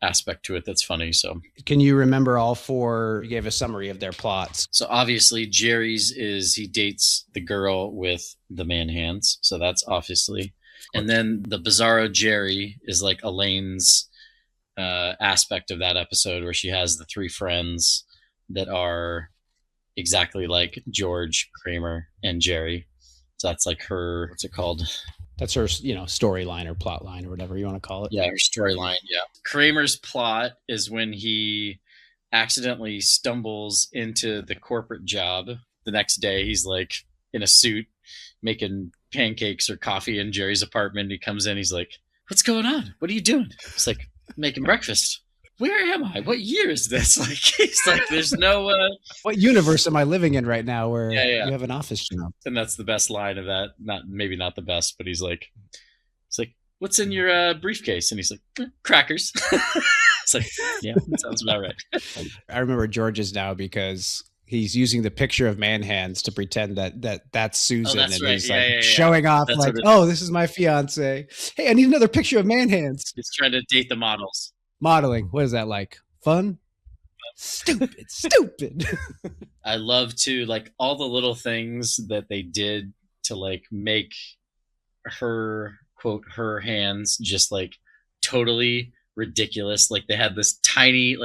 aspect to it that's funny. So can you remember all 4? You gave a summary of their plots. So obviously Jerry's is he dates the girl with the man hands. So that's obviously. And then the Bizarro Jerry is like Elaine's aspect of that episode, where she has the 3 friends that are exactly like George, Kramer, and Jerry. So that's like her, what's it called? That's her, storyline or plot line or whatever you want to call it. Yeah, her storyline. Yeah. Kramer's plot is when he accidentally stumbles into the corporate job. The next day, he's like in a suit making pancakes or coffee in Jerry's apartment. He comes in, he's like, "What's going on? What are you doing?" It's like, "Making breakfast." Where am I? What year is this? Like, he's like, there's no. What universe am I living in right now where you have an office job? And that's the best line of that. Maybe not the best, but he's like, "What's in your briefcase?" And he's like, "Crackers." It's like, yeah, that sounds about right. I remember George's now because he's using the picture of Man Hands to pretend that's Susan. That's and right. he's Yeah. showing off That's like, "Oh, this is my fiance. Hey, I need another picture of Man Hands." He's trying to date the models. Modeling. What is that like? Fun? Stupid. I love to like all the little things that they did to like make her, quote, her hands just like totally ridiculous. Like they had this tiny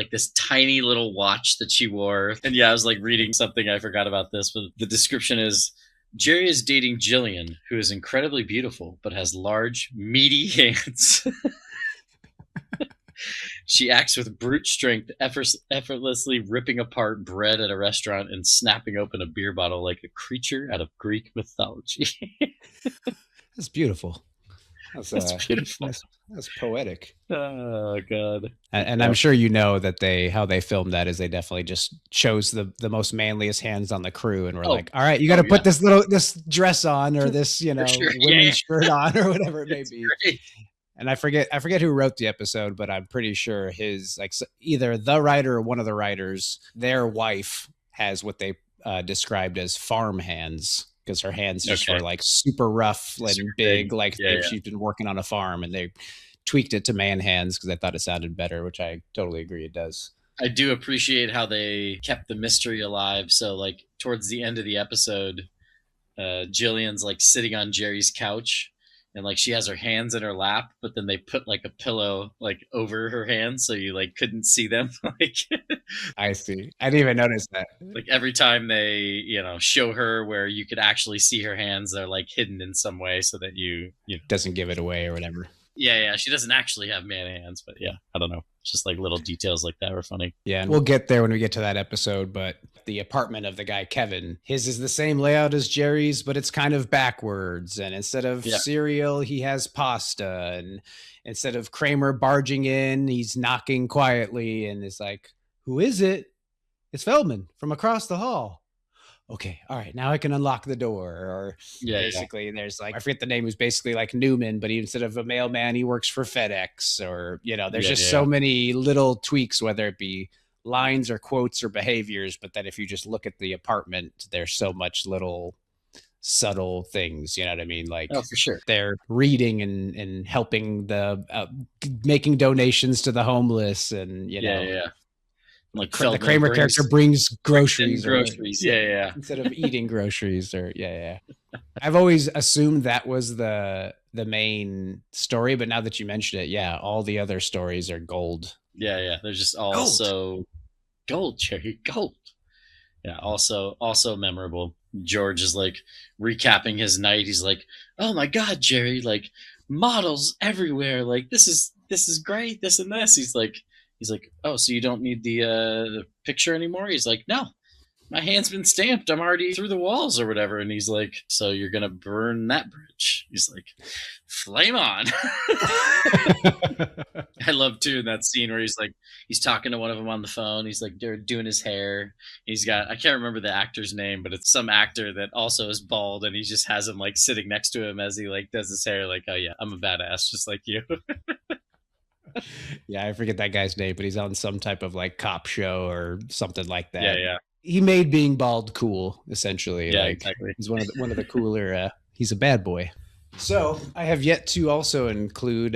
little watch that she wore. And yeah, I was like reading something, I forgot about this, but the description is Jerry is dating Jillian, who is incredibly beautiful but has large, meaty hands. She acts with brute strength, effortlessly ripping apart bread at a restaurant and snapping open a beer bottle like a creature out of Greek mythology. That's beautiful. That's beautiful. That's poetic. Oh God! And I'm sure you know that how they filmed that is they definitely just chose the most manliest hands on the crew and were like, all right, you got to put this dress on or this women's shirt on or whatever it may be. Great. And I forget who wrote the episode, but I'm pretty sure his either the writer or one of the writers, their wife has what they described as farm hands. Because her hands just were like super rough and big, like she's been working on a farm, and they tweaked it to man hands because I thought it sounded better, which I totally agree it does. I do appreciate how they kept the mystery alive. So like towards the end of the episode, Jillian's like sitting on Jerry's couch and like she has her hands in her lap, but then they put like a pillow like over her hands so you like couldn't see them. Like I see. I didn't even notice that. Like every time they, show her where you could actually see her hands, they're like hidden in some way so that you doesn't give it away or whatever. Yeah. She doesn't actually have man hands, but yeah, I don't know. It's just like little details like that were funny. Yeah, and we'll get there when we get to that episode, but the apartment of the guy, Kevin, his is the same layout as Jerry's, but it's kind of backwards. And instead of cereal, he has pasta. And instead of Kramer barging in, he's knocking quietly and is like, who is it? It's Feldman from across the hall. Okay, all right, now I can unlock the door. Or basically, there's like, I forget the name, who's basically like Newman, but instead of a mailman, he works for FedEx. Or, there's just so many little tweaks, whether it be lines or quotes or behaviors. But then if you just look at the apartment, there's so much little subtle things, you know what I mean? Like, oh, for sure, they're reading and helping making donations to the homeless, and like the Kramer character brings groceries. Instead of eating groceries, or I've always assumed that was the main story, but now that you mention it, all the other stories are gold. They're just also gold, Jerry, gold. Yeah, also memorable. George is like recapping his night. He's like, "Oh my God, Jerry! Like models everywhere. Like this is great. This and this." He's like, "Oh, so you don't need the picture anymore?" He's like, "No, my hand's been stamped. I'm already through the walls or whatever." And he's like, "So you're gonna burn that bridge?" He's like, "Flame on." I love too in that scene where he's talking to one of them on the phone. He's like, they're doing his hair. He's got, I can't remember the actor's name, but it's some actor that also is bald, and he just has him like sitting next to him as he like does his hair. Like, oh yeah, I'm a badass just like you. Yeah, I forget that guy's name, but he's on some type of like cop show or something like that. Yeah. He made being bald cool, essentially. Yeah, like, exactly. He's one of the cooler. He's a bad boy. So I have yet to also include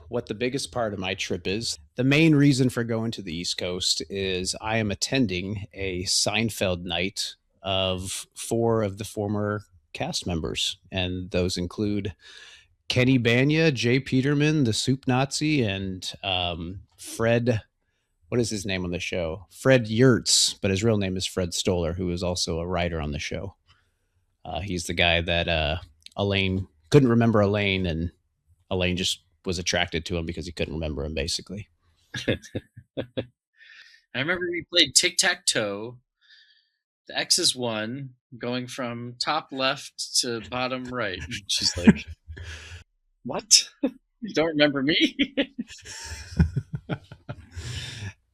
what the biggest part of my trip is. The main reason for going to the East Coast is I am attending a Seinfeld night of 4 of the former cast members, and those include Kenny Bania, Jay Peterman, the Soup Nazi, and Fred. What is his name on the show? Fred Yurtz, but his real name is Fred Stoller, who is also a writer on the show. He's the guy that Elaine couldn't remember Elaine, and Elaine just was attracted to him because he couldn't remember him, basically. I remember we played tic-tac-toe. The X's won, going from top left to bottom right. She's like, what? You don't remember me?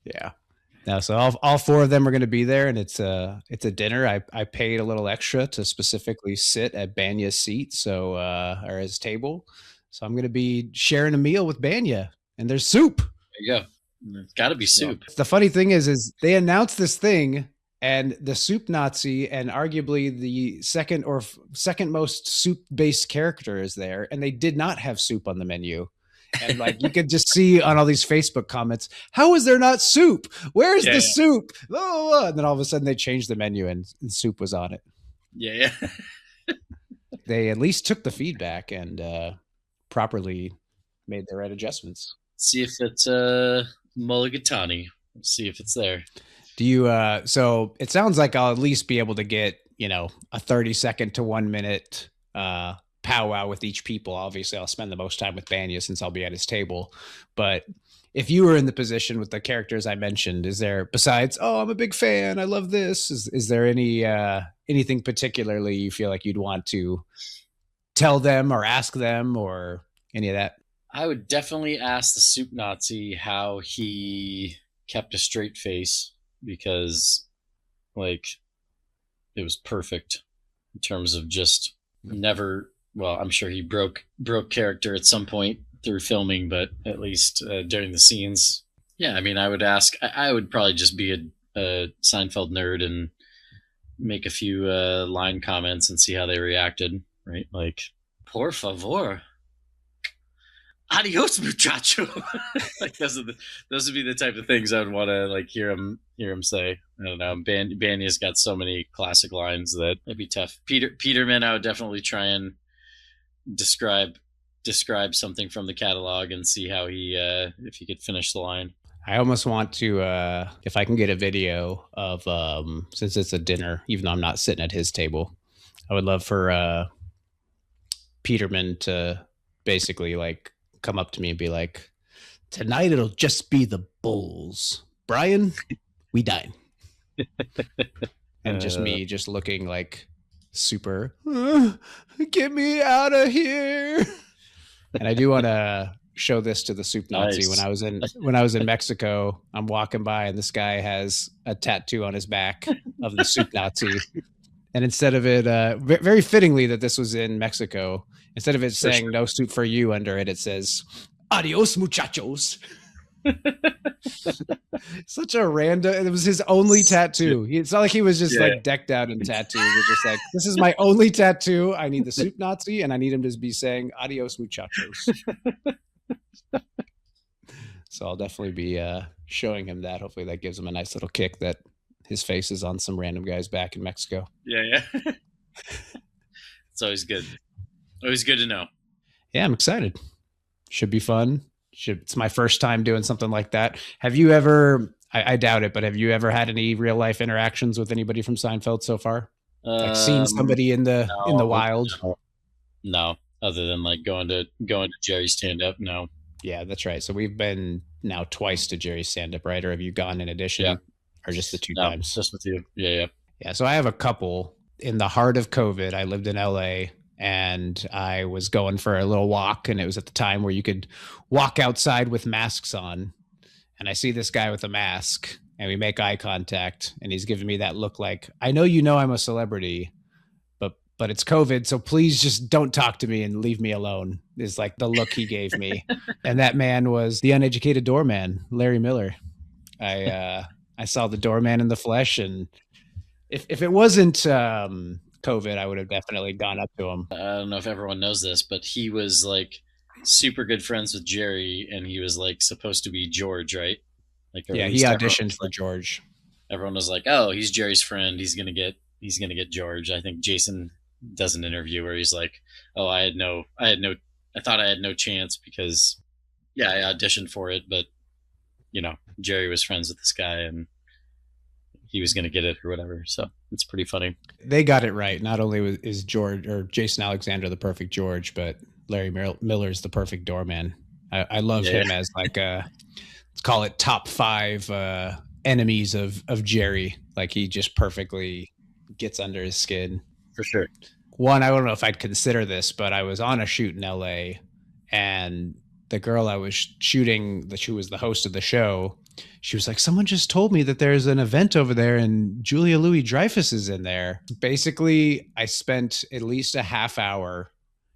Yeah. No, so all 4 of them are going to be there, and it's a dinner. I paid a little extra to specifically sit at Banya's seat, or his table. So I'm going to be sharing a meal with Banya, and there's soup. There you go. It's got to be soup. The funny thing is they announced this thing, and the Soup Nazi and arguably the second most soup-based character is there, and they did not have soup on the menu. And like you could just see on all these Facebook comments, how is there not soup? Where's the soup? And then all of a sudden they changed the menu and soup was on it. Yeah. They at least took the feedback and properly made the right adjustments. See if it's Mulligatawny. See if it's there. Do you so it sounds like I'll at least be able to get, a 30-second to 1 minute powwow with each people. Obviously, I'll spend the most time with Banya since I'll be at his table. But if you were in the position with the characters I mentioned, is there, besides, oh, I'm a big fan, I love this, is there anything particularly you feel like you'd want to tell them or ask them or any of that? I would definitely ask the Soup Nazi how he kept a straight face, because like it was perfect in terms of just never, well, I'm sure he broke character at some point through filming, but at least during the scenes. Yeah, I mean, I would ask, I would probably just be a Seinfeld nerd and make a few line comments and see how they reacted, right? Like, por favor, adios muchacho. Like those would be the type of things I would want to like hear him say. I don't know. Banya's got so many classic lines that it'd be tough. Peterman, I would definitely try and describe something from the catalog and see how he if he could finish the line. I almost want to, if I can get a video of, since it's a dinner, even though I'm not sitting at his table, I would love for Peterman to basically like come up to me and be like, tonight it'll just be the Bulls. Brian, we dine. And just me just looking like super, get me out of here. And I do want to show this to the Soup Nazi. Nice. When I was in Mexico, I'm walking by and this guy has a tattoo on his back of the Soup Nazi. And instead of it, very fittingly that this was in Mexico, instead of it saying "no soup for you" under it, it says "adios muchachos." Such a random. It was his only tattoo. It's not like he was just like decked out in tattoos. It's just like, this is my only tattoo. I need the Soup Nazi, and I need him to be saying "adios muchachos." So I'll definitely be showing him that. Hopefully, that gives him a nice little kick that his face is on some random guy's back in Mexico. Yeah. It's always good. Always good to know. Yeah, I'm excited. Should be fun. It's my first time doing something like that. Have you ever, I doubt it, but have you ever had any real life interactions with anybody from Seinfeld so far? Like seen somebody in the wild? No, other than like going to Jerry's stand up. No. Yeah, that's right. So we've been now twice to Jerry's stand up, right? Or have you gone in addition? Yeah. Or just the two times? Just with you. Yeah. Yeah. So I have a couple. In the heart of COVID, I lived in LA and I was going for a little walk, and it was at the time where you could walk outside with masks on. And I see this guy with a mask and we make eye contact, and he's giving me that look like, I know I'm a celebrity, but it's COVID, so please just don't talk to me and leave me alone, is like the look he gave me. And that man was the uneducated doorman, Larry Miller. I saw the doorman in the flesh, and if it wasn't COVID, I would have definitely gone up to him. I don't know if everyone knows this, but he was like super good friends with Jerry, and he was like supposed to be George, right? Like, yeah, he auditioned for George. Everyone was like, "Oh, he's Jerry's friend. He's gonna get George." I think Jason does an interview where he's like, "Oh, I thought I had no chance because, yeah, I auditioned for it, but Jerry was friends with this guy and he was going to get it or whatever." So it's pretty funny. They got it right. Not only is George or Jason Alexander the perfect George, but Larry Miller's the perfect doorman. I love him as like let's call it top 5 enemies of Jerry. Like he just perfectly gets under his skin. For sure. One, I don't know if I'd consider this, but I was on a shoot in LA, and the girl I was shooting, who was the host of the show, she was like, someone just told me that there's an event over there and Julia Louis-Dreyfus is in there. Basically, I spent at least a half hour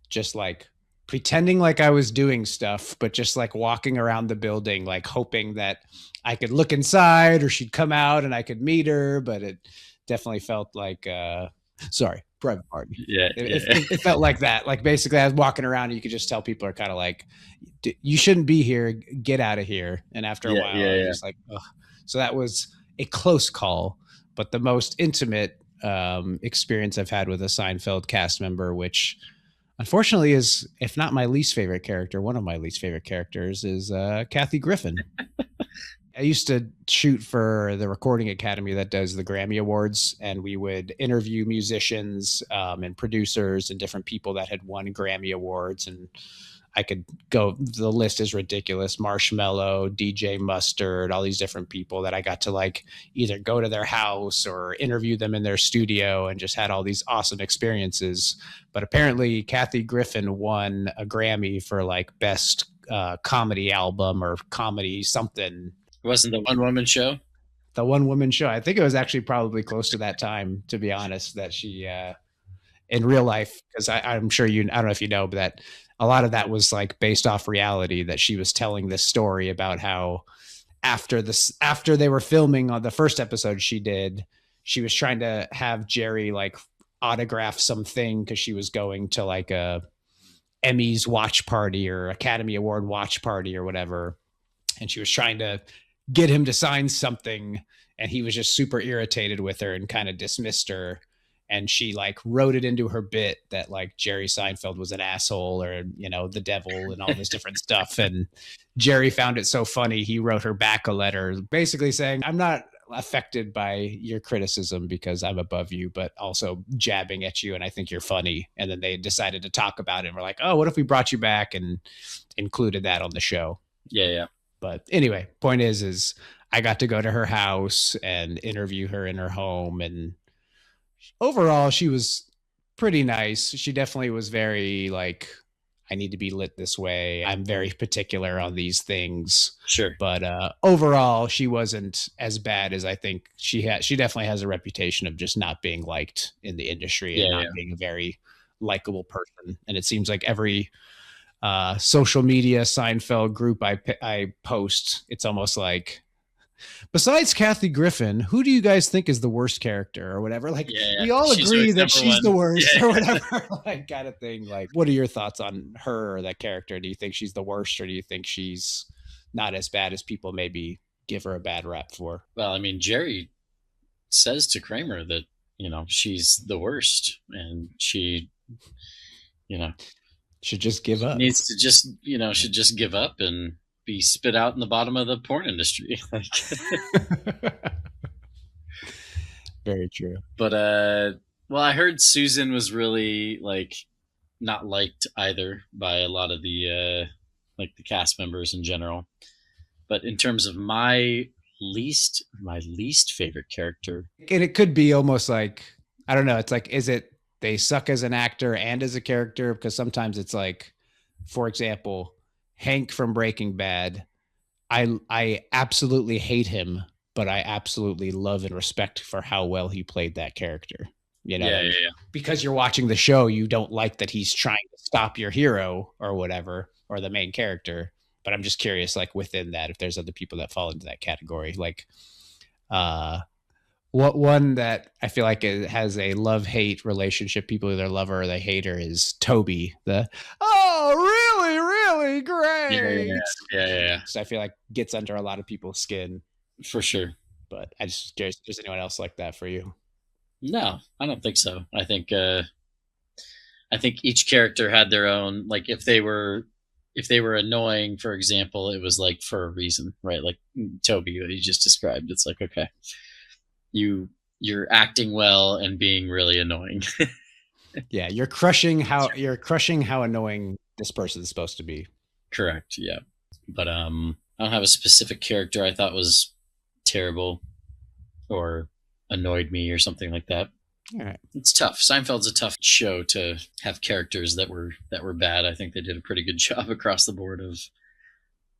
just like pretending like I was doing stuff, but just like walking around the building, like hoping that I could look inside or she'd come out and I could meet her. But it definitely felt like, sorry, private party. It felt like that. Like basically I was walking around and you could just tell people are kind of like, you shouldn't be here, get out of here. And after a while I was just like, ugh. So that was a close call, but the most intimate experience I've had with a Seinfeld cast member, which unfortunately, is if not my least favorite character, one of my least favorite characters is Kathy Griffin. I used to shoot for the Recording Academy that does the Grammy Awards, and we would interview musicians and producers and different people that had won Grammy Awards. And I could go, the list is ridiculous. Marshmello, DJ Mustard, all these different people that I got to like either go to their house or interview them in their studio and just had all these awesome experiences. But apparently, Kathy Griffin won a Grammy for like best comedy album or comedy something. It wasn't the one woman show? The one woman show. I think it was actually probably close to that time, to be honest, that she, in real life, because I'm sure I don't know if you know, but that a lot of that was like based off reality, that she was telling this story about how after they were filming on the first episode she did, she was trying to have Jerry like autograph something because she was going to like a Emmys watch party or Academy Award watch party or whatever. And she was trying to get him to sign something, and he was just super irritated with her and kind of dismissed her. And she like wrote it into her bit that like Jerry Seinfeld was an asshole or, you know, the devil and all this different stuff. And Jerry found it so funny, he wrote her back a letter basically saying, I'm not affected by your criticism because I'm above you, but also jabbing at you and I think you're funny. And then they decided to talk about it and we're like, oh, what if we brought you back and included that on the show? Yeah. But anyway, point is I got to go to her house and interview her in her home. And overall, she was pretty nice. She definitely was very like, I need to be lit this way. I'm very particular on these things. Sure. But overall, she wasn't as bad as I think she had. She definitely has a reputation of just not being liked in the industry and not being a very likable person. And it seems like every social media Seinfeld group I post, it's almost like, besides Kathy Griffin, who do you guys think is the worst character or whatever? Like we all agree that she's the worst or whatever, like kind of thing. Like, what are your thoughts on her or that character? Do you think she's the worst or do you think she's not as bad as people maybe give her a bad rap for? Well, I mean, Jerry says to Kramer that, you know, she's the worst and she, you know, should just give up. Needs to just, you know, should just give up and be spit out in the bottom of the porn industry. Very true. But well, I heard Susan was really like not liked either by a lot of the like the cast members in general. But in terms of my least favorite character, and it could be almost like, I don't know, it's like, is it they suck as an actor and as a character? Because sometimes it's like, for example, Hank from Breaking Bad, I absolutely hate him, but I absolutely love and respect for how well he played that character. You know, yeah. Because you're watching the show, you don't like that he's trying to stop your hero or whatever, or the main character. But I'm just curious, like within that, if there's other people that fall into that category, like what one that I feel like it has a love-hate relationship, people either love her or they hate her, is Toby. Really great. Yeah. So I feel like gets under a lot of people's skin. For sure. But I just curious, is anyone else like that for you? No, I don't think so. I think each character had their own, like if they were annoying, for example, it was like for a reason, right? Like Toby, what you just described. It's like, okay, you're acting well and being really annoying. Yeah, you're crushing how annoying this person is supposed to be. Correct. Yeah. But I don't have a specific character I thought was terrible or annoyed me or something like that. All right. It's tough. Seinfeld's a tough show to have characters that were bad. I think they did a pretty good job across the board of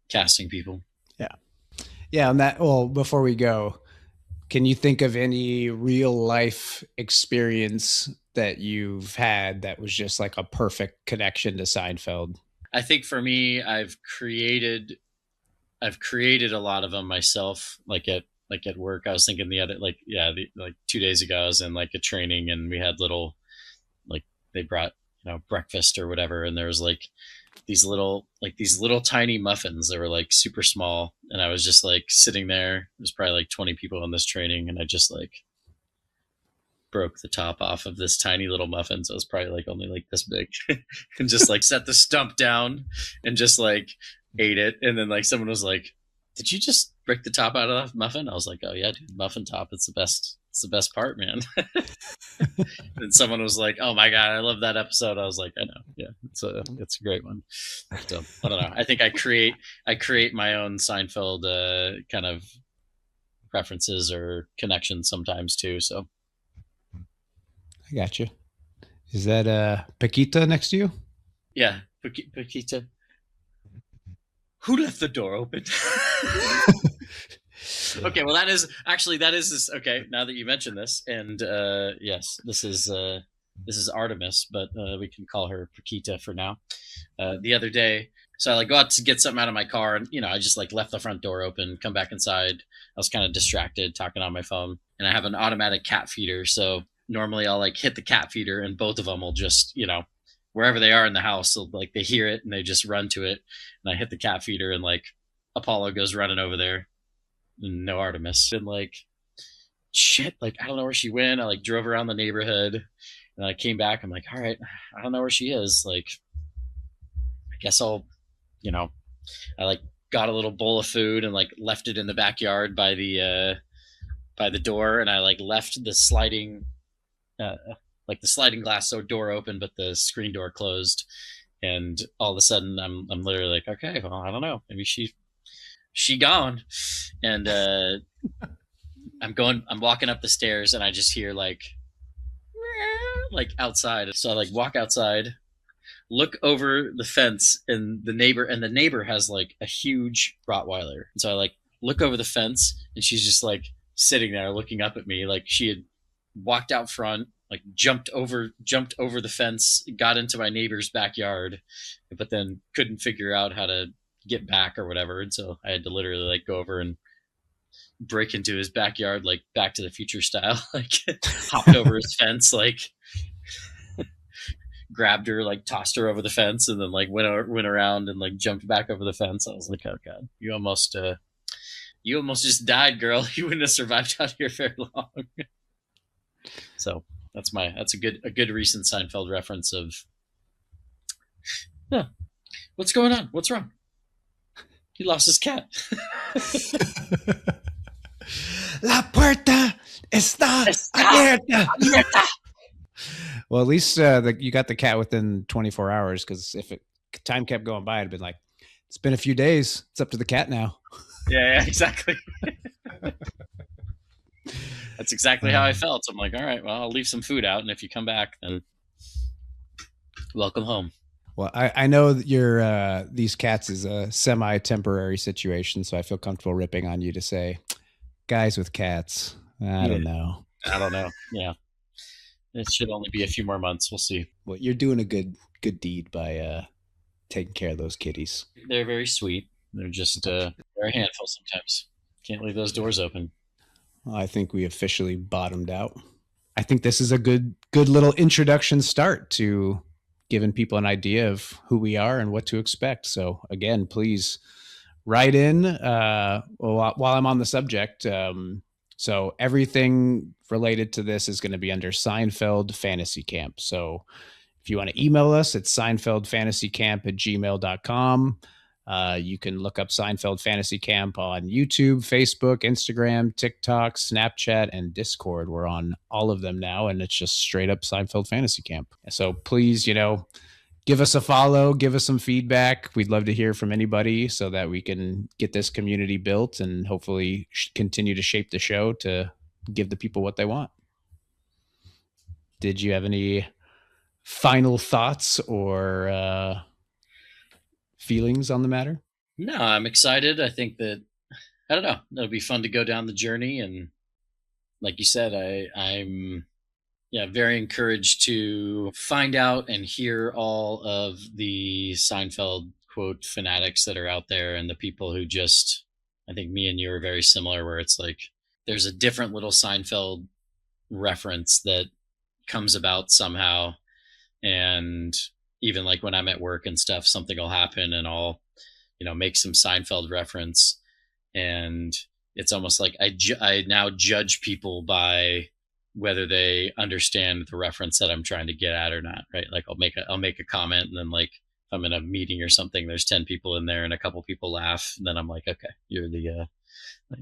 casting people. Yeah. On that, well, before we go, can you think of any real life experience that you've had that was just like a perfect connection to Seinfeld? I think for me, I've created a lot of them myself. Like at work, I was thinking like 2 days ago, I was in like a training and we had little, like they brought, you know, breakfast or whatever. And there was like these little tiny muffins that were like super small. And I was just like sitting there. There's probably like 20 people in this training. And I just like broke the top off of this tiny little muffin, so it was probably like only like this big, and just like set the stump down and just like ate it. And then like someone was like, "Did you just break the top out of that muffin?" I was like, "Oh yeah, dude, muffin top. It's the best. It's the best part, man." And someone was like, "Oh my god, I love that episode." I was like, "I know, yeah, it's a great one." So I don't know. I think I create my own Seinfeld kind of references or connections sometimes too. So I got you. Is that Paquita next to you? yeah, Paquita. Who left the door open? Okay, well that is okay. Now that you mention this, and yes, this is Artemis, but we can call her Paquita for now. The other day, so I like go out to get something out of my car, and I just like left the front door open, come back inside. I was kind of distracted talking on my phone, and I have an automatic cat feeder. So normally I'll like hit the cat feeder, and both of them will just wherever they are in the house, so like they hear it and they just run to it, and I hit the cat feeder, and like Apollo goes running over there. No Artemis. And like shit, like I don't know where she went. I like drove around the neighborhood, and I came back. I'm like, all right, I don't know where she is. Like, I guess I'll, I like got a little bowl of food and like left it in the backyard by the door, and I like left the sliding glass door open, but the screen door closed. And all of a sudden, I'm literally like, okay, well, I don't know, maybe she gone. And I'm walking up the stairs, and I just hear like outside. So I like walk outside, look over the fence, and the neighbor has like a huge Rottweiler. And so I like look over the fence, and she's just like sitting there looking up at me, like she had walked out front, like jumped over the fence, got into my neighbor's backyard, but then couldn't figure out how to get back or whatever. And so I had to literally like go over and break into his backyard, like Back to the Future style, like hopped over his fence, like grabbed her, like tossed her over the fence, and then like went around and like jumped back over the fence. I was like, oh god, you almost just died, girl. You wouldn't have survived out here very long. So that's a good recent Seinfeld reference of, yeah, what's going on? What's wrong? He lost his cat. La puerta está abierta. Well, at least you got the cat within 24 hours, because if time kept going by, I'd been like, it's been a few days. It's up to the cat now. Yeah, exactly. That's exactly how I felt. I'm like, all right, well, I'll leave some food out, and if you come back, then welcome home. Well, I know that these cats is a semi-temporary situation, so I feel comfortable ripping on you to say, guys with cats, I don't know. Yeah. It should only be a few more months. We'll see. Well, you're doing a good deed by taking care of those kitties. They're very sweet. They're just they're a handful sometimes. Can't leave those doors open. Well, I think we officially bottomed out. I think this is a good little introduction start to giving people an idea of who we are and what to expect. So again, please write in while I'm on the subject. So everything related to this is going to be under Seinfeld Fantasy Camp. So if you want to email us, it's seinfeldfantasycamp@gmail.com. You can look up Seinfeld Fantasy Camp on YouTube, Facebook, Instagram, TikTok, Snapchat, and Discord. We're on all of them now, and it's just straight up Seinfeld Fantasy Camp. So please, give us a follow, give us some feedback. We'd love to hear from anybody so that we can get this community built and hopefully continue to shape the show to give the people what they want. Did you have any final thoughts or feelings on the matter? No, I'm excited. I think that, I don't know, it'll be fun to go down the journey. And like you said, I'm very encouraged to find out and hear all of the Seinfeld quote fanatics that are out there, and the people who just, I think me and you are very similar, where it's like there's a different little Seinfeld reference that comes about somehow. And even like when I'm at work and stuff, something will happen and I'll, make some Seinfeld reference. And it's almost like I now judge people by whether they understand the reference that I'm trying to get at or not, right? Like I'll make a comment, and then like if I'm in a meeting or something, there's 10 people in there and a couple people laugh, and then I'm like, okay, you're the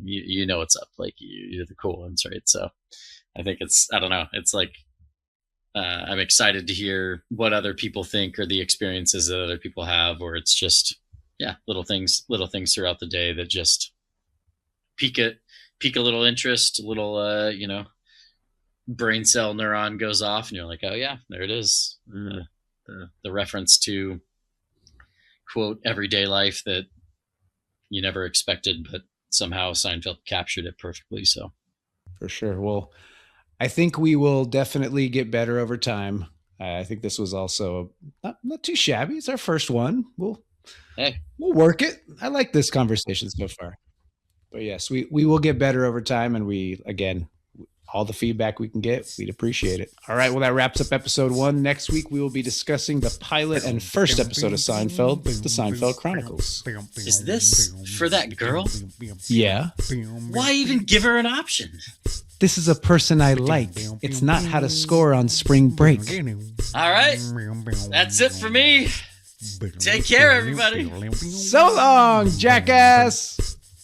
you know what's up, like you're the cool ones, right? So I think I don't know, it's like I'm excited to hear what other people think or the experiences that other people have, or it's just little things throughout the day that just pique a little interest, a little brain cell neuron goes off, and you're like, oh yeah, there it is, the reference to quote everyday life that you never expected, but somehow Seinfeld captured it perfectly. So For sure. Well, I think we will definitely get better over time. I think this was also not too shabby. It's our first one. We'll work it. I like this conversation so far. But yes, we will get better over time, and all the feedback we can get, we'd appreciate it. All right, well, that wraps up episode 1. Next week, we will be discussing the pilot and first episode of Seinfeld, the Seinfeld Chronicles. Is this for that girl? Yeah. Why even give her an option? This is a person I like. It's not how to score on spring break. All right, that's it for me. Take care, everybody. So long, jackass.